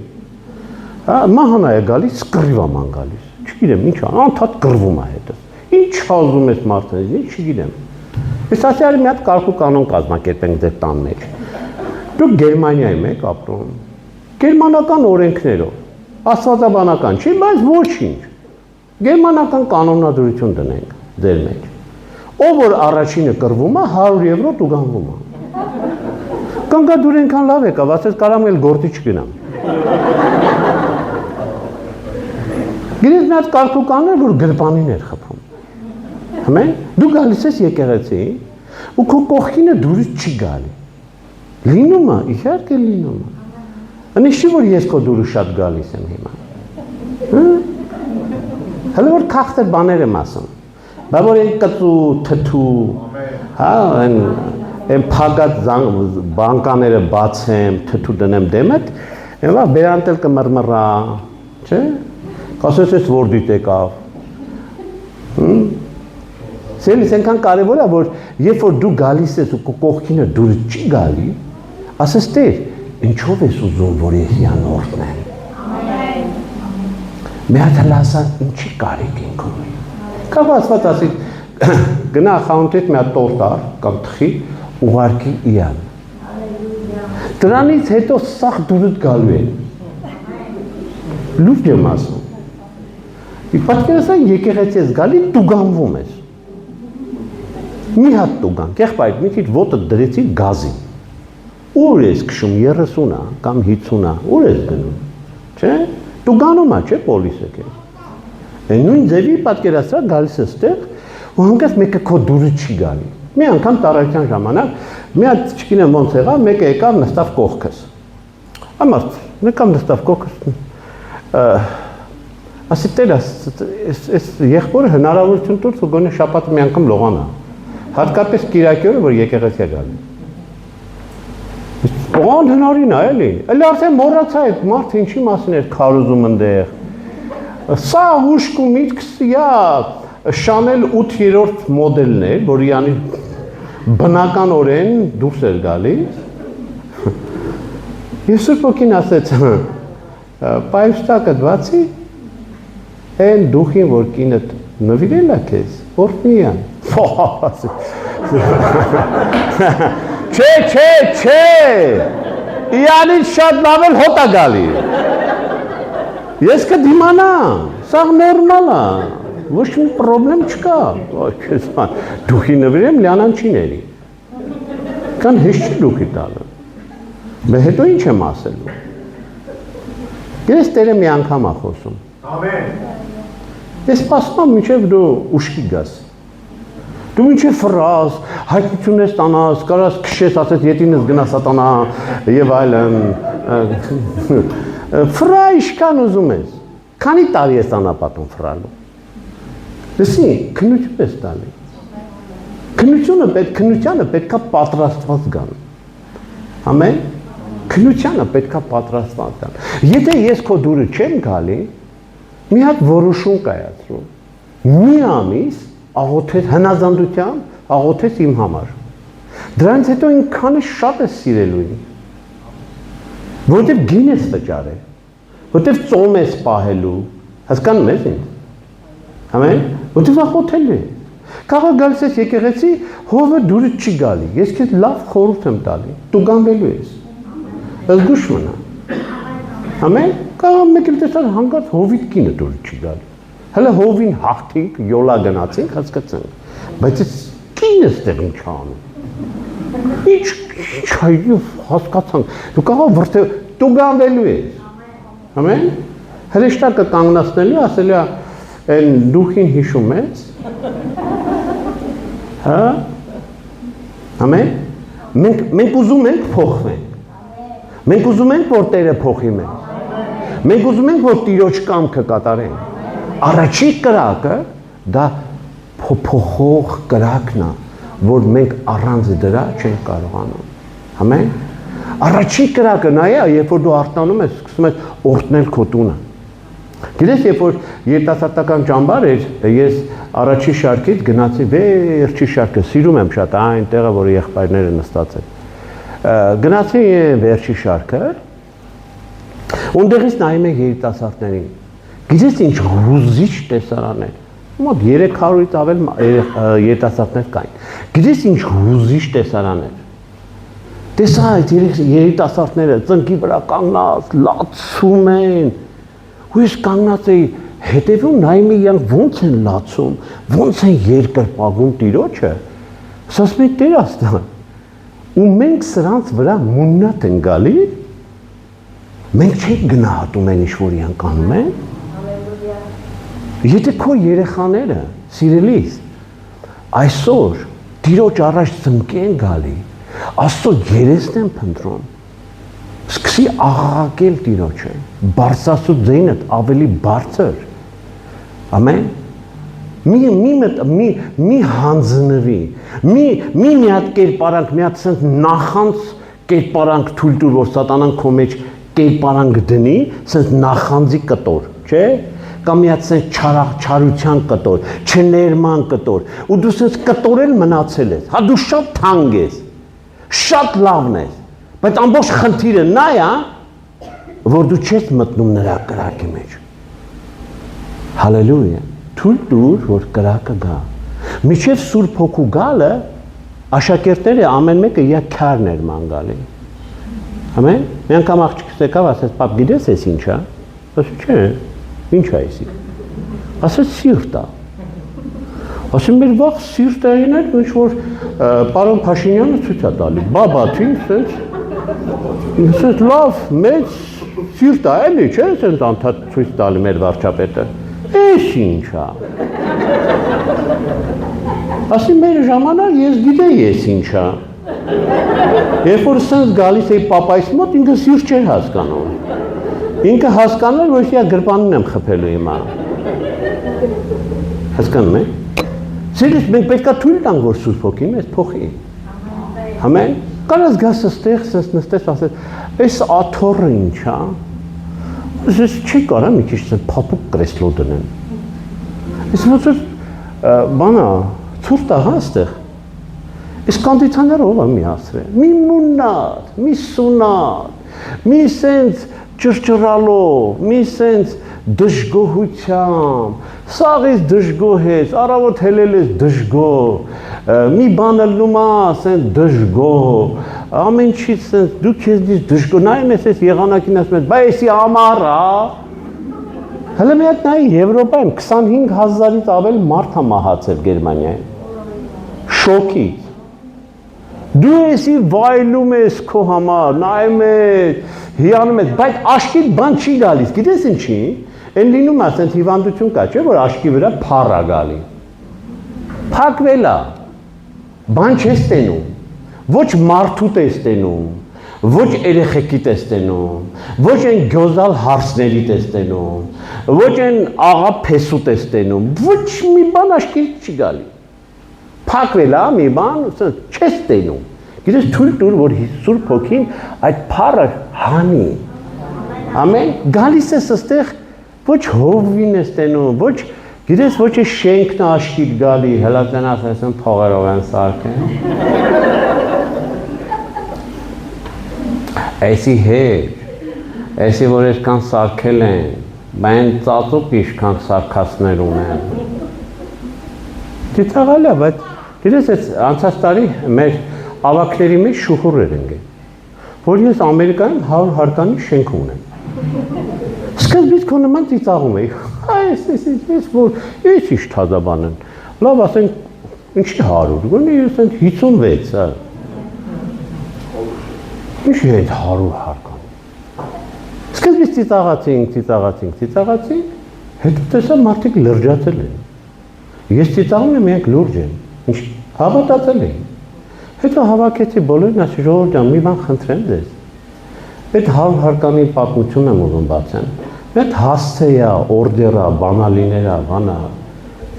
Speaker 2: Հա մահանա է գալիս, սկրիվ է ման գալիս։ Չգիտեմ ինչ ան, անդադ գրվում է հետս։ Ինչ հազում ես մարդկանց, ինչ չգիտեմ։ Ես ասի արի մի հատ կարգու կանոն կազմակերպենք ձեր տան մեջ։ Դուք Գերմանիայում եք ապրում։ Գերմանական օրենքներով, աստվածաբանական չի, բայց ոչինչ։ Գերմանական կանոնադրություն դնենք ձեր մեջ։ Ով որ առաջինը կռվում է 100 եվրո տուգանվում է։ Կանգա դուր ենքան լավ եկավ, ասես կարամ էլ գործի չգնամ։ Գիտես մի հատ կարգուկանն էր, որ գրպանին էր խփում։ Համեն, դու գալիս ես եկեղեցի ու քո կողքինը դուրս չի գալի։ Լինում է, իհարկե լինում է։ Անիշի որ ես քո դուրս շատ գալիս եմ հիմա։ Հələ որ քաղցր բաներ եմ ասում։ Բա որ այն կծու, թթու, հա, այն փագած բանկաները բացեմ, թթու դնեմ դեմդ, այնա բերանտել կմռմռա, չէ՞։ Կասես ես որ դիտ եկավ։ Սելիս այնքան կարևոր է, որ երբ որ դու գալիս ես ու կողքինը դուրս չի գալի, ասես Տեր, ինչով ես ուզում, որ ես իրան օրհնեմ։ Մի հատ հլասա ինչի կարիք ինքում է։ Կավ ասված ասի, գնա խանութից մի հատ տորտ առ կամ թխի, ուղարկի իրան։ Դրանից հետո սաղ դուրս գալու են։ Լուր եմ ասում։ Պատկերացրու եկեղեցի ես գալի, տուգանվում ես։ Մի հատ տուգան, եղբայր, մի քիչ ոտը դրեցի գազին։ Ուր ես քշում 30-ա կամ 50-ա, ուր ես գնում։ Չէ՞։ Տուգանում է, չէ՞ պոլիսը քեզ։ Այն նույն ձևի պատկերացրա գալիս է ստեղ ու հանկարծ մեկը քո դուրը չի գալի։ Մի անգամ տարայության ժամանակ մի հատ չգիտեմ ոնց եղավ, մեկը եկավ նստավ կողքս։ Ամարտ, եկավ նստավ կողքս։ Ասի Տեր, այս եղբորը հնարավորություն տուր, որ գոնե շաբաթը մի անգամ լողանա։ Հատկապես Կիրակի օրը, որ եկեղեցի է գալի։ Ողան հնարին է, էլի։ Էլի արդեն մոռացա այդ մարդը ինչի մասին էր քարոզում ընդեղ։ Սա հուշք ու միտքս յա Chanel 8-րդ մոդելն էր, որ իրանի բնականորեն դուրս էր գալիս։ Ես սուրբոքին ասեց, պայուստակը բացի, այն դուխին, որ կինդ նվիրել է քեզ, օրհնի ան։ Չէ, իրանից շատ լավ էլ հոտ է գալի։ Ես կդիմանամ, սա նորմալ է, ոչ մի պրոբլեմ չկա։ Դուխի նվիրեմ լյանան չի ների։ Կան հեշտ չի դուխի տալը։ Բե հետո ինչ եմ ասելու։ Ես Տերը մի անգամ է խոսում։ Ամեն։ Ես սպասում եմ մինչև դու ուշքի գաս։ Դու մինչև ֆրազ, հայտնություն ես տանաս, կարաս քշես, ասես ետինս գնա սատանա եւ այլն։ Ֆրա իշքան ուզում ես։ Քանի տարի ես անապատում ֆրալու։ Լսի, քնություն ես տալի։ Քնությանը պետքա պատրաստված գան։ Ամեն։ Քնությանը պետքա պատրաստված գան։ Եթե ես քո դուրը չեմ գալի, մի հատ որոշում կայացրու։ Մի ամիս աղոթես հնազանդությամբ, աղոթես իմ համար։ Դրանից հետո ինքան շատ ես սիրելու ինձ։ Որտեվ գին ես վճարել, որտեվ ծոմ ես պահելու, հասկանում ես ինձ։ Ամեն, որտեվ աղոթելու ես։ Կարող գալիս ես եկեղեցի, հովը դուրը չի գալի, ես քեզ լավ խորհուրդ եմ տալի, դու գանվելու ես։ Զգուշ մնա։ Ամեն, կարող մեկ էլ տեսար հանկարծ հովիտ կինը դուրը չի գալի։ Հələ հովին հաղթինք, յոլա գնացինք, հասկացանք, բայց այս կինը ստեղ ինչ անում։ Ինչ հայրի հասկացանք, դու կարող վրդե, դու գանվելու ես։ Ամեն, հրեշտակը կանգնացնելու, ասելու են դուխին հիշում ես, հա, Ամեն։ Մենք ուզում ենք փոխվենք։ Մենք ուզում ենք, որ Տերը փոխի մեզ։ Մենք ուզում ենք, որ Տիրոջ կամքը կատարենք։ Առաջի կրակը դա փոխող կրակն է, որ մենք առանց դրա չենք կարողանում։ Ամեն։ Առաջի կրակը նա է, երբ որ դու արտանում ես, սկսում ես օրհնել քո տունը։ Գիտես, երբ որ երիտասարդական ճամբար էր, ես առաջի շարքից գնացի վերջի շարքը, սիրում եմ շատ այն տեղը, որ եղբայրները նստած են։ Գնացի վերջի շարքը, ունդեղից նայում եմ երիտասարդներին։ Գիտես ինչ հուզիչ տեսարան է։ Մոտ 300-ից ավել երիտասարդներ կային։ Գիտես ինչ հուզիչ տեսարան է։ Տեսա այդ երիտասարդները ծնկի վրա կանգնած, լացում են։ Ու ես կանգնած էի հետևում նայում էի իրանք ոնց են լացում, ոնց են երկրպագում Տիրոջը։ Ասում եմ Տեր Աստված։ Ու մենք սրանց վրա մուննատ են գալի։ Մենք չենք գնահատում այն ինչ որ իրանք անում են։ Եթե քո երեխաները, սիրելիս, այսօր Տիրոջ առաջ ծնկի են գալի, Աստծո երեսն են փնտրում, սկսի աղաղակել Տիրոջը, բարձրացու ձայնդ ավելի բարձր, ամեն, մի հանձնվի, մի հատ կերպարանք, մի հատ սենց նախանց կերպարանք թույլ տուր, որ սատանան քո մեջ կերպարանք դնի, սենց նախանձի կտոր, չէ, կամ մի հատ սենց չարության կտոր, չներման կտոր, ու դու սենց կտորել մնացել ես, հա դու շատ թանկ ես, շատ լավն ես, բայց ամբողջ խնդիրը նա է, որ դու չես մտնում նրա կրակի մեջ, հալելույա, թույլ տուր, որ կրակը գա, միջև Սուրբ Հոգու գալը, աշակերտները ամեն մեկը իր քարն էր ման գալի, ամեն, մի անգամ աղջիկս եկավ, ասեց, պապ գիտես ես ինչ է, ասեց չէ, ինչ է այսի, ասեց սիրտ է, ասեմ մեր վաղ սիրտ է իներ, ինչ որ պարոն Փաշինյանը ցույց է տալի, բաբաթին, սենց լավ, մեծ սիրտ է, էլի չէ, սենց անդադ ցույց տալի մեր վարչապետը, էս ինչ է, ասի մեր ժամանակ ես գիտեի ես ինչ է, երբ որ սենց գալիս էի պապայիս մոտ, ինքը սիրտ չէր հասկանում, ինքը հասկանալ, որ ես գրպանին եմ խփելու հիմա, հասկանում է, սիրես մենք պետք է թույլ տանք, որ Սուրբ Հոգին մեզ փոխի, ամեն, կարաս գաս ստեղ, սենց նստես, ասես, այս աթոռը ինչ է, ես չի կարա մի քիչ սենց փափուկ կրեսլո դնեն, ես ոնց որ բանա, ցուրտ աղա ստեղ, ես կանդիցաները ով է մի հասրել, մի մուննատ, մի սունատ, մի սենց ճրճրալով, մի սենց դժգոհությամբ, սաղից դժգոհ ես, առավոտ հելել ես դժգոհ, մի բան ելնում է, սենց դժգոհ, ամեն ինչից սենց դու քեզնից դժգոհ, նայում ես ես եղանակին ասում ես, բա եսի ամառ է, հələ մի հատ նայի Եվրոպայում 25,000-ից ավել մարդ է մահացել Գերմանիայում, շոկից, դու եսի վայելում ես քո համար, նայում ես, հիանում ես, բայց աշկիդ բան չի գալիս, գիտես ինչի, են լինում է սենց հիվանդություն կա, չէ, որ աշկի վրա փառ է գալի, փակվել է, բան չես տենում, ոչ մարդուտ ես տենում, ոչ երեխեքիդ ես տենում, ոչ են գյոզալ հարսներիդ ես տենում, ոչ են աղա փեսուտ ես տենում, ոչ մի բան աշկիդ չի գալի, փակվել է մի բան, չես տենում, գիտես թույլ տուր, որ Սուրբ Հոգին այդ փառը հանի, ամեն, գալիս ես ստեղ, ոչ հովվին ես տենում, ոչ, գիտես ոչ է շենքն աշկիդ գալի, հելածեն ասեսն թողերով են սարքեն, այսի հետ, այսի որ եսքան սարքել են, բայն ծածուկ իշքան սարքասներ ունեն, դիցաղալ է, բայց գիտես ես անցած տարի մեր ավակների մեջ շուխուր էր ընգեն, որ ես Ամերիկայում 100 հարկանի շենք ունեմ, սկզբից քո նման ծիծաղում էի, ես որ ես ինչ թազաբան են, լավ ասենք, ինչի 100, գոնի ես են 56, ինչի հետ 100 հարկանի, սկզբից ծիծաղացինք, հետո տեսա մարդիկ լրջացել են, ես ծիծաղում եմ, միանք լուրջ են, հավատացել էին, Հետո հավաքեցի բոլորին, ասի ժողովուրդ ջան, մի բան խնդրեմ ձեզ։ Այդ 100 հարկանի պատմություն եմ ուզում բացեմ։ Այդ հասցեա, օրդերա, բանալիներա, բանա։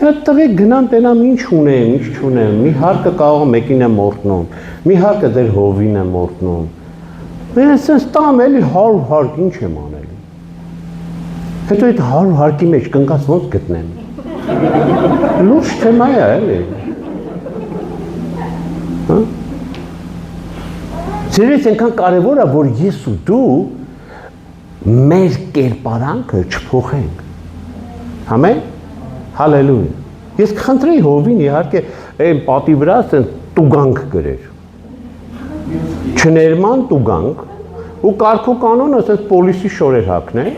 Speaker 2: Այդ տղեկ գնան տենամ ինչ ունեմ, ինչ չունեմ։ Մի հարկը կարող մեկին է մորտնում, մի հարկը դեր հովին է մորտնում։ Мен ասես տամ էլի 100 հարկ ինչ եմ անելու։ Հետո այդ 100 հարկի մեջ կնկած ոնց գտնեմ։ Լուրջ թեմա է էլի։ Հա։ Ձերից այնքան կարևոր է, որ ես ու դու մեր կերպարանքը չփոխենք։ Ամեն։ Հալելույա։ Ես խնդրեի հովին իհարկե այն պատի վրա ասեն տուգանք գրեր։ Չներման տուգանք ու կարգու կանոնը ասես պոլիսի շորեր հագնել։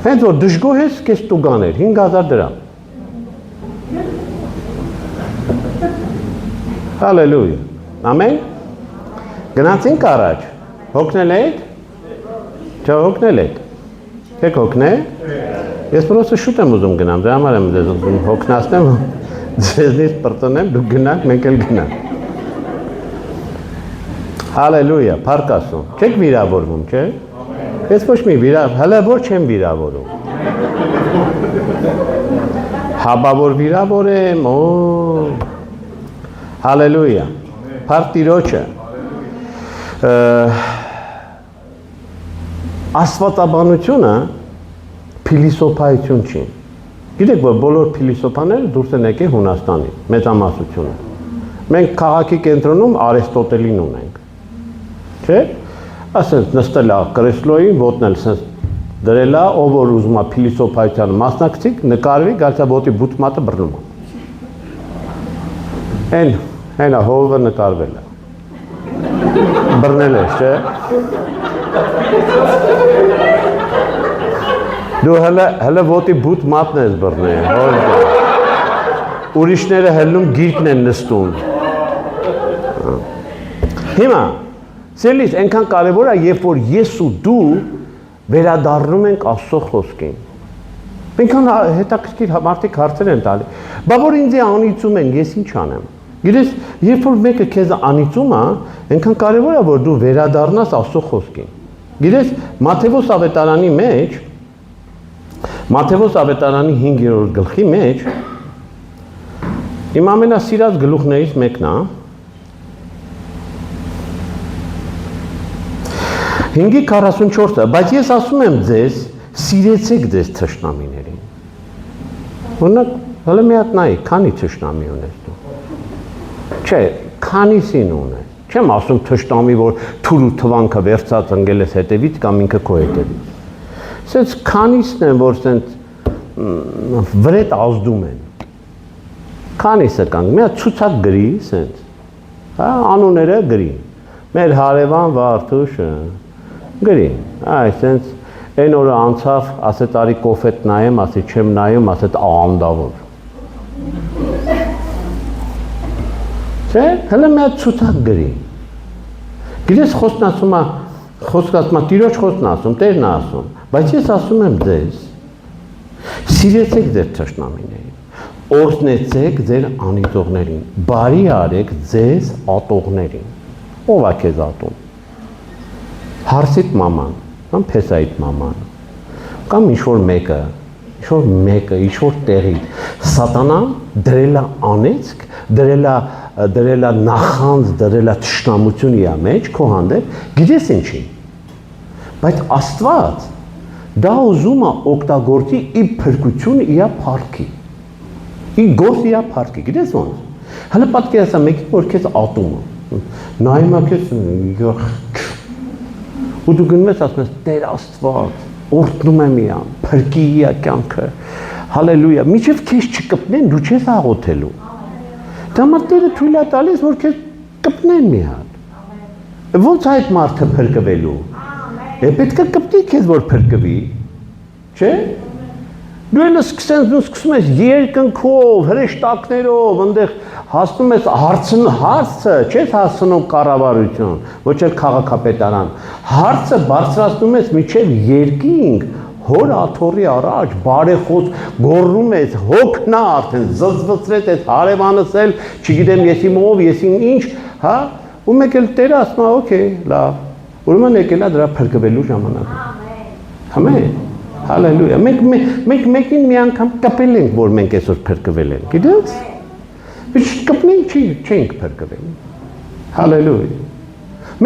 Speaker 2: Հենց որ դժգոհ ես քեզ տուգաներ 5000 դրամ։ Հալելույա։ Ամեն։ Գնացինք առաջ։ Հոգնել եք։ Չհոգնել եք։ Եք հոգնել։ Ես պրոստը շուտ եմ ուզում գնամ, դրա համար եմ ձեզ ուզում հոգնացնեմ, ձեզնից պրծնեմ, դուք գնանք, մենք էլ գնանք։ Հալելույա, փառք Աստծո։ Չեք վիրավորվում, չէ՞։ Ես ոչ մի հələ որ չեմ վիրավորում։ Հաբավոր վիրավոր եմ, Հալելույա։ Փառք Տիրոջը։ Աստվածաբանությունը փիլիսոփայություն չի։ Գիտեք, որ բոլոր փիլիսոփաները դուրս են եկել Հունաստանի, մեծամասնությունը։ Մենք քաղաքի կենտրոնում Արեստոտելին ունենք։ Չէ՞։ Ասենք նստել է կրեսլոյին, ոտն էլ սենց դրել է, ով որ ուզում է փիլիսոփայության մասնակցի, նկարվի, գալիս է ոտի բութմատը բռնում է։ Հենա հովը նկարվել է։ Բռնել ես, չէ՞։ Դու հələ ոտի բութ մատն ես բռնել, ուրիշները հելնում գիրկն են նստում։ Հիմա, սելիս ենքան կարևոր է, երբ որ ես ու դու վերադառնում ենք Աստծո խոսքին։ Ենքան հետաքրքիր մարդիկ հարցեր են տալի, բա որ ինձ անիծում են, ես ինչ անեմ։ Գիտես, երբ որ մեկը քեզ անիծում է, ենքան կարևոր է, որ դու վերադառնաս Աստծո խոսքին։ Գիտես, Մատթեոս ավետարանի մեջ, Մատթեոս ավետարանի 5-րդ գլխի մեջ իմ ամենասիրած գլուխներից մեկն է 5:44-ը, բայց ես ասում եմ ձեզ, սիրեցեք ձեզ թշնամիներին։ Օրինակ, հələ մի հատ նայի, քանի թշնամի ունես դու։ Չէ, քանիսին ունես։ Չեմ ասում թշնամի, որ թուր ու թվանքը վերցած ընկել ես հետևից կամ ինքը քո հետևից։ Սենց քանիսն են, որ սենց վրետ ազդում են։ Քանիսը կան, մի հատ ցուցակ գրի, սենց։ Հա, անունները գրի։ Մեր հարևան Վարդուշը գրի։ Այ սենց այն օրը անցավ, ասեց արի կոֆետ նայեմ, ասի չեմ նայում, ասեց անդավոր։ Չէ, հələ մի հատ ցուցակ գրի։ Գիտես խոսքն ասում է, Տիրոջ խոսքն ասում, Տերն է ասում, բայց ես ասում եմ ձեզ, սիրեցեք ձեր թշնամիներին, օրհնեցեք ձեր անիծողներին, բարի արեք ձեզ ատողներին։ Ով է քեզ ատում։ Հարսիտ մաման, կամ Փեսայիտ մաման, կամ ինչ-որ մեկը, ինչ-որ տեղից, սատանան դրել է անեծք, դրել է նախանձ, դրել է թշնամություն իր մեջ, քո հանդեպ, գիտես ինչի։ Բայց Աստված դա ուզում է օգտագործի իր փրկությունը իր փառքի։ Իր գործը իր փառքի, գիտես ոնց։ Հələ պատկերացա մեկին, որ քեզ ատում է։ Նայում է քեզ, ու դու գնում ես ասում ես Տեր Աստված, օրհնում եմ իրան, փրկի իր կյանքը։ Հալելույա, մինչև քեզ չկպնեն, դու չես աղոթելու։ Դա մարդերը թույլ է տալիս, որ քեզ կպնեն մի հատ։ Ոնց այդ մարդը փրկվելու։ Պետք է կպտի քեզ, որ փրկվի, չէ՞։ Դու էլ սկսում ես երկնքով, հրեշտակներով, այնտեղ հասնում ես հարցը, չես հասնում կառավարություն, ոչ էլ քաղաքապետարան, հարցը բարձրացնում ես մինչև երկինք, հոր աթորի առաջ բարեխոս գոռում ես, հոգնա արդեն զզվծրեց այդ հարևանս էլ, չգիտեմ եսի ով, եսի ինչ, հա, ու մեկ էլ Տերը ասում է, օքեյ, լավ, ուրեմն եկել է դրա փրկվելու ժամանակը։ Ամեն, հալելույա, մենք մեկին մի անգամ կպել ենք, որ մենք այսօր փրկվել ենք, գիտես, բայց կպնենք չենք փրկվել, հալելույա,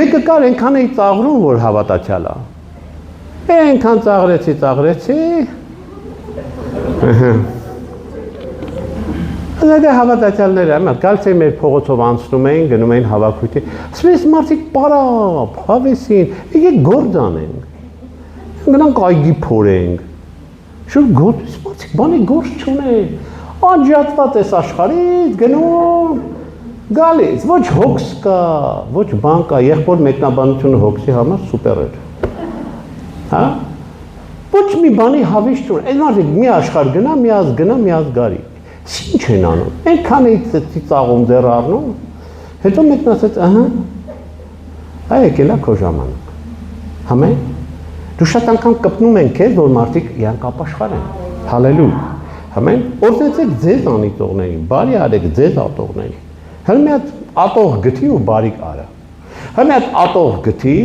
Speaker 2: մեկը կար ենքան էի ծաղրում, որ հավատացյալ է, ենքան ծաղրեցի, Դա հավատացյալները, գալիս էին մեր փողոցով անցնում էին, գնում էին հավաքույթի, ասում ես մարդիկ պարապ, հավեսին, եկեք գործ անենք, գնանք այգի փորենք, շուտ գործ, մարդիկ բանի գործ չունեն, անջատված ես աշխարհից, գնում, գալիս, ոչ հոգս կա, ոչ բան կա, եղբոր մեկնաբանությունը հոգսի համար սուպեր էր, հա, ոչ մի բանի հավես չունեն, այս մարդիկ մի աշխարհ գնա, մի ազգ գնա, մի ազգ գարի, ինչ են անում, այնքան էի ծիծաղում ձեռ առնում, հետո մեկն ասեց, այ եկել է քո ժամանակ, համեն, դու շատ անգամ կպնում են քեզ, որ մարդիկ իրանք ապաշխար են, հալելույա, համեն, օրհնեցեք ձեզ անիծողներին, բարի արեք ձեզ ատողներին, հələ մի հատ ատող գթի ու բարիք արա, հələ մի հատ ատող գթի,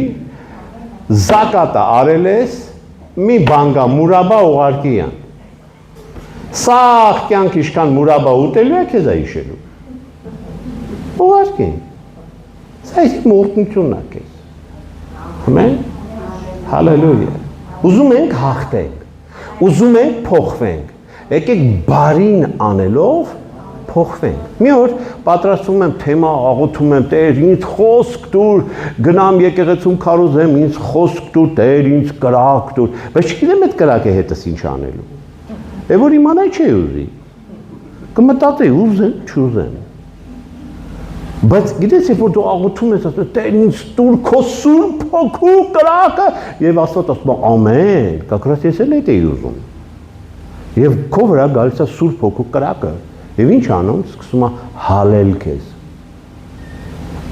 Speaker 2: զակատը արել ես, մի բան գա, մուրաբա ուղարկի յան, սաղ կյանք իշքան մուրաբա ուտելու է քեզ է իշելու, ուղարկին, սա իսկ մորտնությունն է քեզ, համեն, հալելույա, ուզում ենք հաղթենք, ուզում ենք փոխվենք, եկեք բարին անելով փոխվենք, մի օր պատրաստում եմ թեմա, աղոթում եմ, Տեր, ինձ խոսք տուր, գնամ եկեղեցում քարոզեմ, ինձ խոսք տուր, Տեր, ինձ կրակ տուր, բայց չգիտեմ այդ կրակը հետս ինչ անելու, է որ իմանայ չէ ուզի, կմտածեի ուզեմ, չուզեմ, բայց գիտես երբ որ դու աղոթում ես, ասում ես, Տեր, ինձ տուր քո սուրբ հոգու կրակը, եւ Աստված ասում է, ամեն, կակրած ես էլ այդ էի ուզում, եւ քո վրա գալիս է սուրբ հոգու կրակը, եւ ինչ անում, սկսում է հալել քեզ,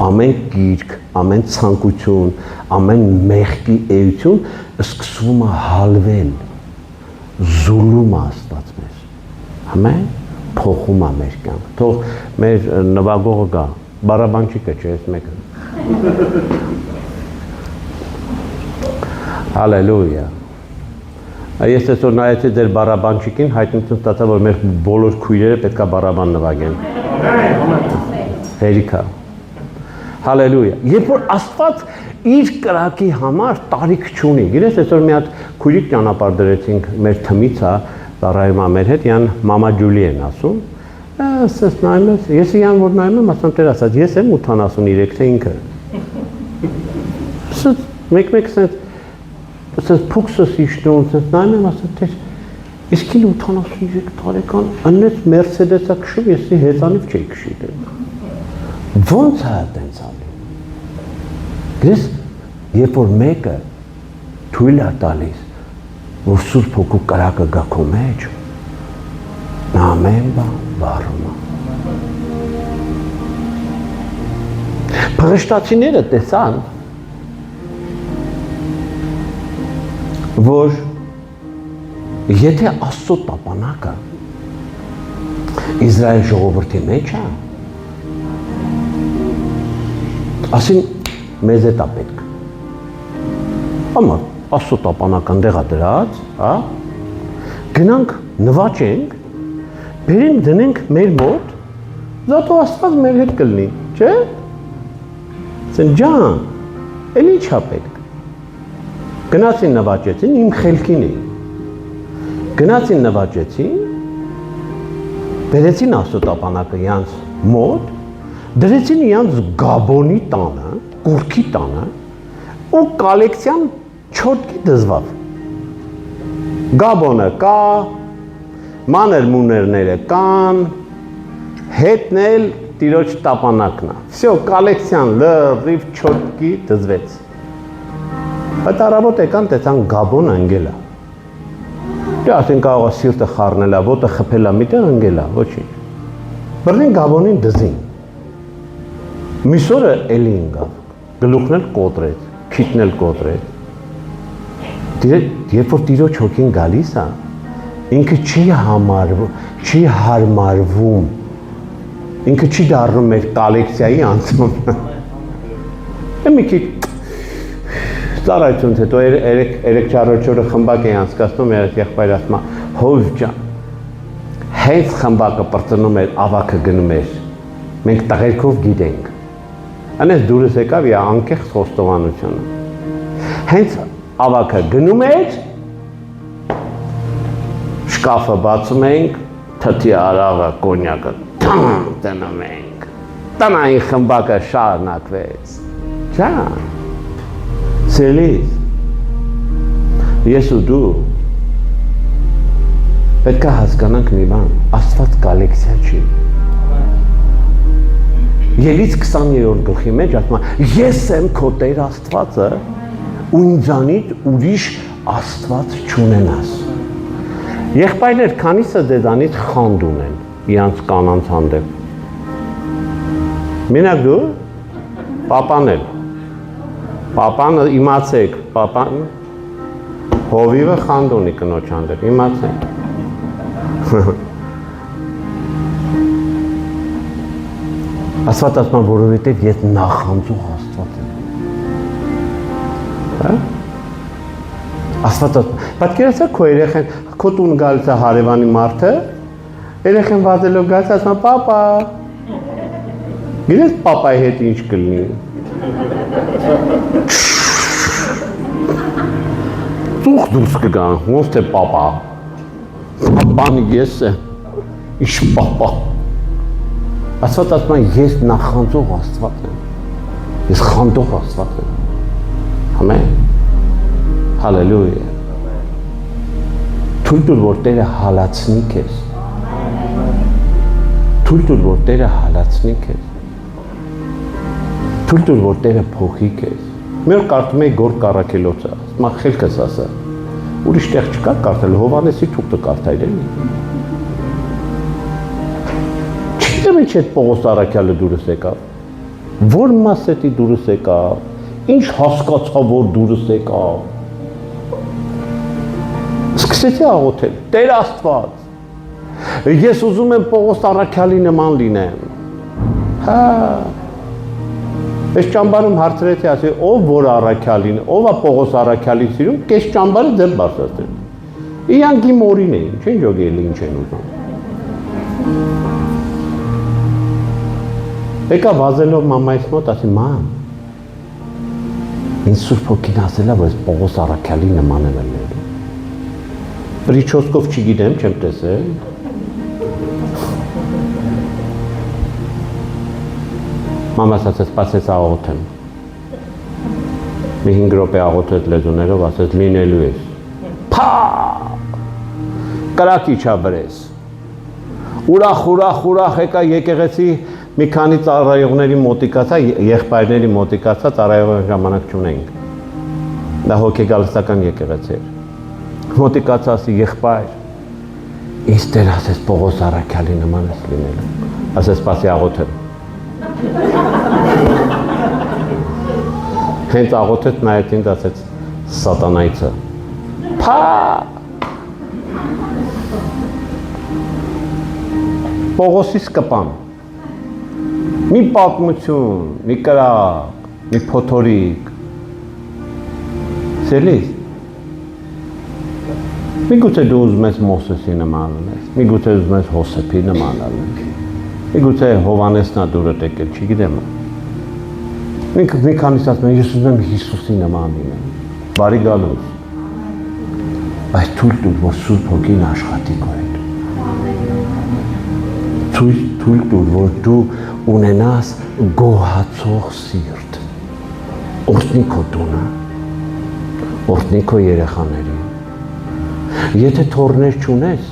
Speaker 2: ամեն գիրք, ամեն ցանկություն, ամեն մեղքի էություն սկսում է հալվել, զուլում է Աստված մեզ, ամեն փոխում է մեր կյանք, թող մեր նվագողը գա, բարաբանչիկը չէ, այս մեկը, հալելույա, ես այսօր նայեցի ձեր բարաբանչիկին, հայտնություն ստացա, որ մեր բոլոր քույրերը պետք է բարաբան նվագեն, հերիքա, հալելույա, երբ որ Աստված իր կրակի համար տարիք չունի, գիտես այսօր մի հատ քույրիկ ճանապարհ դրեցինք մեր թմից է, ծառայում է մեր հետ, յան մամա Ջուլի են ասում, ասես նայում ես, ես յան որ նայում եմ, ասում Տեր ասած, ես եմ 83, թե ինքը, մեկ սենց, ասես փուքսս իշնում, ասես նայում եմ, ասում Տեր, իսկ ինձ 83 տարեկան, աննեց մերսեդեսա քշում, եսի հեծանիվ չէի քշի դեմ, ոնց է տենց ալի, գես, երբ որ մեկը թույլ է տալիս, որ սուրբ հոգու կրակը գա քո մեջ, նա ամեն բան վառում է։ Փղշտացիները տեսան, որ եթե Աստծո տապանակը Իսրայել ժողովրդի մեջ է, ասին մեզ է տա պետք։ Համար Աստծո տապանակը ընդեղ է դրած, գնանք նվաճենք, բերենք դնենք մեր մոտ, զատո Աստված մեր հետ կլինի, չէ՞։ Ասեն ջան, էլ ի՞նչ է պետք։ Գնացին նվաճեցին, իմ խելքին էի։ Գնացին նվաճեցին, բերեցին Աստծո տապանակը իրանց մոտ, դրեցին իրանց Գաբոնի տանը, կուրքի տանը, ու կոլեկցիան չոտքի դզվավ։ Գաբոնը կա, մանր մուներները կան, հետն էլ տիրոջ տապանակն է։ Всё, կոլեկցիան լրիվ չոտքի դզվեց։ Այդ առավոտ եկան տեսան Գաբոն ընկել է։ Դե ասեն կարող է սիրտը խառնել է, ոտը խփել է, միտեղ ընկել է, ոչինչ։ Բռնին Գաբոնին դզին։ Մյուս օրը էլի ընկավ, գլուխն էլ կոտրեց, քիթն էլ կոտրեց։ երբ որ Տիրոջ հոգին գալիս է, ինքը չի հարմարվում, ինքը չի դառնում մեր կոլեկցիայի անցումը։ Մի քիչ ծառայությունից հետո 3-4 օրը խմբակ էի անցկացնում, մեր եղբայրը ասում է, հով ջան, հենց խմբակը պրծնում էր, ավակը գնում էր, մենք տղերքով գիտենք։ Անես դուրս եկավ իր անկեղծ խոստովանությունը։ Հենց ավակը գնում էր, շկաֆը բացում ենք, թթի արաղը, կոնյակը տնում ենք, տնային խմբակը շարունակվեց, ջան, սիրելիս, ես ու դու պետք է հասկանանք մի բան, Աստված կոլեկցիա չի։ Ելից 20-րդ գլխի մեջ ասում է, ես եմ քո Տեր Աստվածը, ու ինձանից ուրիշ Աստված չունենաս։ Եղբայրներ, քանիսը դեզանից խանդ ունեն իրանց կանանց հանդեպ։ Մենակ դու, պապան էլ։ Պապանը իմացեք, պապան հովիվը խանդ ունի կնոջ հանդեպ, իմացեք։ Աստված ասում է, որովհետև ես նախանձող Աստված եմ։ Աստված ասում, պատկերացրեք քո երեխան, քո տուն գալիս է հարևանի մարդը, երեխան վազելով գալիս ասում է, պապա։ Գիտես պապայի հետ ինչ կլինի։ Ծուխ դուրս կգան, ոնց թե պապա։ Պապան ես եմ, ինչ պապա։ Աստված ասում է, ես նախանձող Աստված եմ, ես խանդող Աստված եմ, ամեն, հալելույա, թույլ տուր, որ Տերը հալացնի քեզ, թույլ տուր, որ Տերը հալացնի քեզ, թույլ տուր, որ Տերը փոխի քեզ, մի օր կարդում էի Գորգ Առաքելոցը, ասում է, խելքս ասա, ուրիշ տեղ չկա կարդել, Հովհաննեսի թուղթը կարդայր էլի։ Չգիտեմ ինչ այդ Պողոս Առաքյալը դուրս եկավ, որ մասետի դուրս եկավ, ինչ հասկացա, որ դուրս եկավ, սկսեցի աղոթել, Տեր Աստված, ես ուզում եմ Պողոս Առաքյալի նման լինեմ, հա, այս ճամբարում հարցրեցի, ասի, ով որ Առաքյալին, ով է Պողոս Առաքյալի սիրում, կես ճամբարը ձեր բարձրացրել, իրանք իմ օրին էին, չեն ջոգելի ինչ են ուզում, եկա վազելով մամայից մոտ, ասի, մամ, ինձ Սուրբ Հոգին ասել է, որ ես Պողոս Առաքյալի նման եմ ելնելու։ Պրիչոսկով չգիտեմ, չեմ տեսել։ Մամաս ասեց, սպասեց աղոթեմ։ Մի 5 րոպե աղոթեց լեզուներով, ասեց, լինելու ես։ Փա! Կրակի չաբրես։ Ուրախ եկա եկեղեցի մի քանի ծառայողների մոտիկացա, եղբայրների մոտիկացա, ծառայողների ժամանակ չունենք։ Դա հոգեգալստական եկեղեցի էր։ Մոտիկացա, ասի, եղբայր, ինձ Տեր ասեց Պողոս Առաքյալի նման ես լինելու։ Ասեց, սպասի աղոթեմ։ Հենց աղոթեց, նայեց ինձ, ասեց, սատանայցը։ Փա! Պողոսից կպամ։ Մի պատմություն, մի կրակ, մի փոթորիկ։ Սիրելիս, միգուցե դու ուզում ես Մովսեսի նման լինես, միգուցե ուզում ես Հոսեփի նման լինես, միգուցե Հովհաննեսն ա դուրը տեկել, չգիտեմ։ Մի քանիս ասում են, ես ուզում եմ Հիսուսի նման լինեմ, բարի գալուս, բայց թույլ տուր, որ Սուրբ Հոգին աշխատի քո հետ։ Թույլ տուր, որ դու ունենաս գոհացող սիրտ, օրհնի քո տունը, օրհնի քո երեխաներին։ Եթե թոռներ չունես,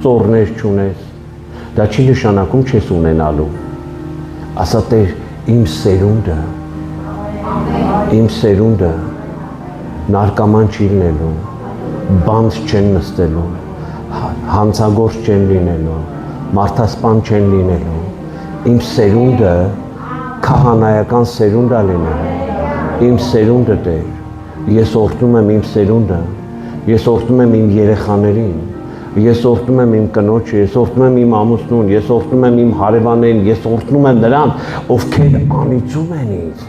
Speaker 2: ծոռներ չունես, դա չի նշանակում չես ունենալու։ Ասա Տեր, իմ սերունդը նարկաման չի լինելու, բանտ չեն նստելու, հանցագործ չեն լինելու, մարդասպան չեն լինելու, իմ սերունդը քահանայական սերունդ է լինելու, իմ սերունդը Տեր Ես օրհնում եմ իմ սերունդը, ես օրհնում եմ իմ երեխաներին, ես օրհնում եմ իմ կնոջը, ես օրհնում եմ իմ ամուսնուն, ես օրհնում եմ իմ հարևաններին, ես օրհնում եմ նրան, ովքեր անիծում են ինձ։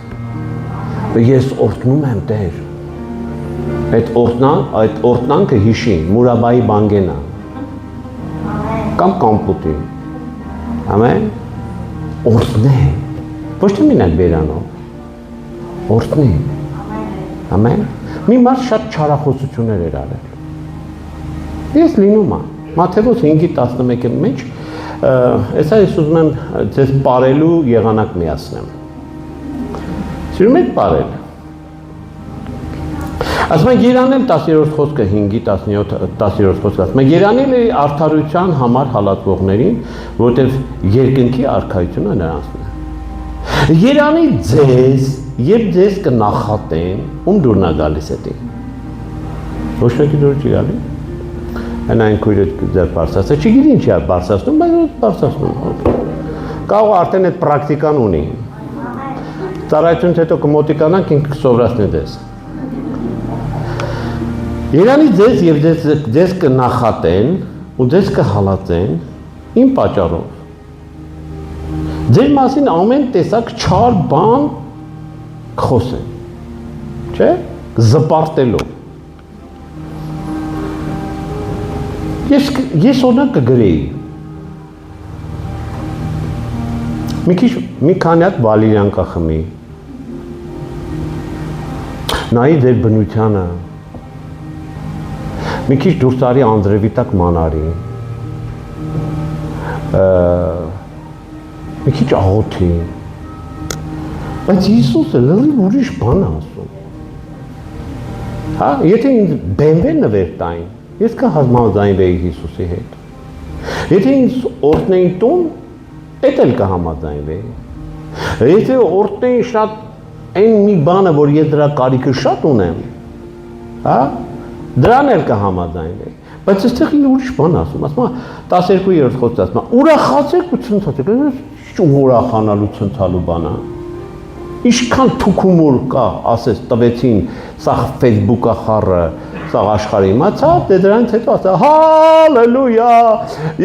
Speaker 2: Ես օրհնում եմ Տեր։ Այդ օրհնանքը հիշի, Մուրաբայի բանգենա կամ կամպուտի։ Ամեն։ Օրհնե։ Ոչ թե մենակ բերանով։ Օրհնի։ Ամեն։ Մի մարդ շատ չարախոսություններ էր արել։ Ես լինում եմ Մատթեոս 5:11-ի մեջ, այսա ես ուզում եմ ձեզ պարելու եղանակ միացնեմ։ Սիրում եք պարել։ Ասում են երանել 10-րդ խոսքը 5:17-10-րդ խոսքը ասում են երանել է արդարության համար հալածվողներին, որտեղ երկնքի արքայությունը նրանցն է։ Երանի ձեզ, երբ ձեզ կնախատեն, ում դուրն է գալիս էդի։ Ոչ մեկի դուր չի գալի։ Այն քույրը ձեր բարձրացը, չգիտի ինչի է բարձրացնում, բայց բարձրացնում։ Կարող արդեն այդ պրակտիկան ունի։ Ծառայությունից հետո կմոտիկանանք ինքը կսովորացնի ձեզ։ Երանի ձեզ եւ ձեզ կնախատեն ու ձեզ կհալածեն իմ պատճառով։ Ձեր մասին ամեն տեսակ չար բան կխոսեն, չէ՞, զպարտելով։ Ես օրինակ կգրեի։ Մի քանի հատ վալիրյան կխմի։ Նայի ձեր բնությանը։ Մի քիչ դուրս արի Անդրևի տակ մանարի։ Մի քիչ աղոթի։ Բայց Հիսուսը լրիվ ուրիշ բան է ասում։ Հա, եթե ինձ բեմբեր նվեր տային, ես կհամաձայնվեի Հիսուսի հետ։ Եթե ինձ օրհնեին տուն, էդ էլ կհամաձայնվեի։ Եթե օրհնեին շատ այն մի բանը, որ ես դրա կարիքը շատ ունեմ, հա, դրան էլ կհամաձայնվեի։ Բայց այստեղ ինձ ուրիշ բան ասում, ասում է 12-րդ խոսքը ասում է ուրախացեք ու ցնցացեք, ինչ ուրախանալու ցնցալու բան է։ Ինչքան թուքումուր կա, ասես տվեցին, սա Facebook-ը խառը, սա աշխարհի իմացա, դե դրանից հետո ասա հալելույա,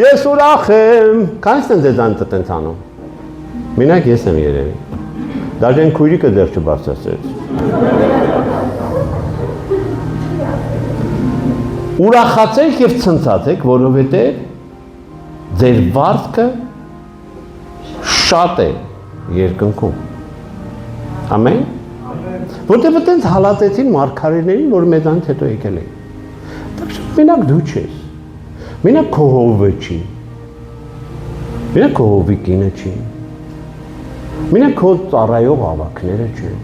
Speaker 2: ես ուրախ եմ։ Քանիսն են ձեզ այնտենց անում։ Մենակ ես եմ երևի։ Դաժան քույրիկը դեռ չբարձրացրեց։ Ուրախացեք եւ ցնցացեք, որովհետեւ ձեր վարձքը շատ է երկնքում։ Ամեն։ Որտեղ այդպես հալածեցին մարգարեներին, որ մեզանից հետո եկել էին։ Մենակ դու չես։ Մենակ քո հովը չի։ Մենակ քո հովի կինը չի։ Մենակ քո ծառայող ավակները չեն։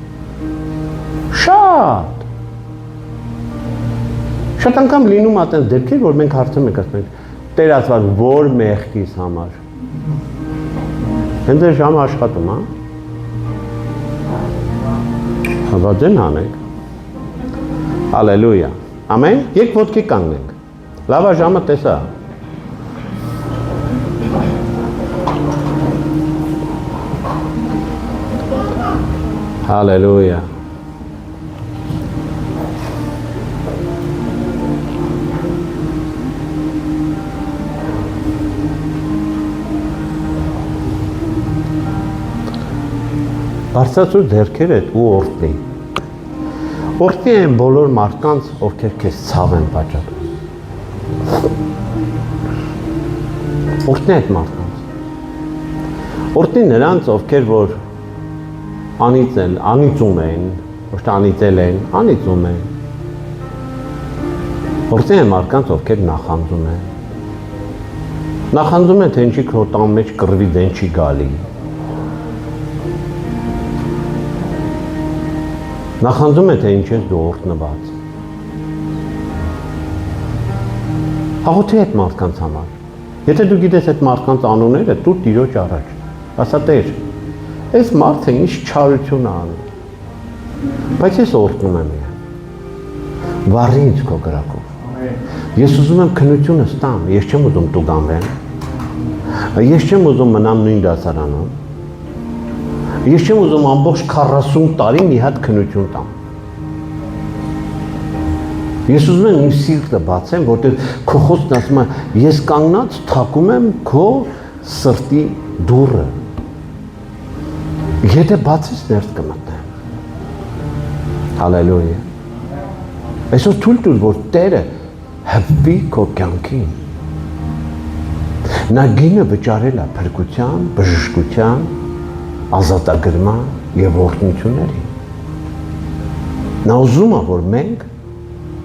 Speaker 2: Շատ։ Շատ անգամ լինում այդպես դեպքեր, որ մենք հարցում ենք, ասում ենք, Տեր ասված, որ մեղքիս համար։ Հենց այս ժամը աշխատում, հա։ Հավատ են անենք։ Հալելույա։ Ամեն, երբ ոտքի կանգնենք։ Լավ է ժամը տեսա։ Հալելույա։ Բարձրացու ձեռքերդ ու օրհնի։ Օրհնի են բոլոր մարդկանց, ովքեր քեզ ցավ են պատճառում։ Օրհնի այդ մարդկանց։ Օրհնի նրանց, ովքեր որ անիծում են, ոչ թե անիծել են, անիծում են։ Օրհնի են մարդկանց, ովքեր նախանձում են։ Նախանձում են, թե ինչի քո տան մեջ կռվի դեն չի գալի։ Նախանձում է, թե ինչ ես դու օրհնված։ Հաղորդի այդ մարդկանց համար։ Եթե դու գիտես այդ մարդկանց անունները, տուր Տիրոջ առաջ։ Ասա Տեր, այս մարդը ինչ չարություն է անում։ Բայց ես օրհնում եմ իրեն։ Վառի ինձ քո կրակով։ Ես ուզում եմ քնությունը ստամ, ես չեմ ուզում տուգանվեմ։ Ես չեմ ուզում մնամ նույն դասարանում։ Ես չեմ ուզում ամբողջ 40 տարի մի հատ քնություն տամ։ Ես ուզում եմ իմ սիրտը բացեմ, որտեղ քո խոսքն ասում է, ես կանգնած թակում եմ քո սրտի դուռը։ Եթե բացես ներս կմտնեմ։ Հալելույա։ Այսօր թույլ տուր, որ Տերը հպվի քո կյանքին։ Նա գինը վճարել է փրկության, բժշկության, ազատագրման եւ օրհնությունների։ Նա ուզում է, որ մենք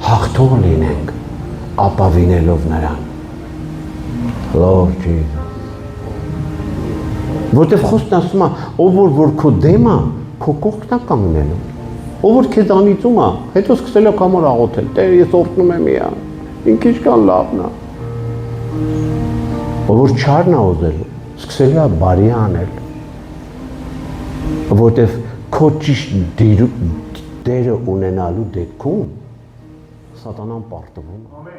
Speaker 2: հաղթող լինենք, ապավինելով նրան։ Lord Jesus։ Որտեվ խոսքն ասում է, ով որ քո դեմ է, քո կողքն է կանգնելու։ Ով որ քեզ անիծում է, հետո սկսել է կամոր աղոթել, Տեր, ես օրհնում եմ իա, ինքը ինչքան լավն է։ Ով որ չարն է ուզել, սկսել է բարի անել։ Որտեվ քո ճիշտ դերը ունենալու դեպքում Սատանան պարտվում է։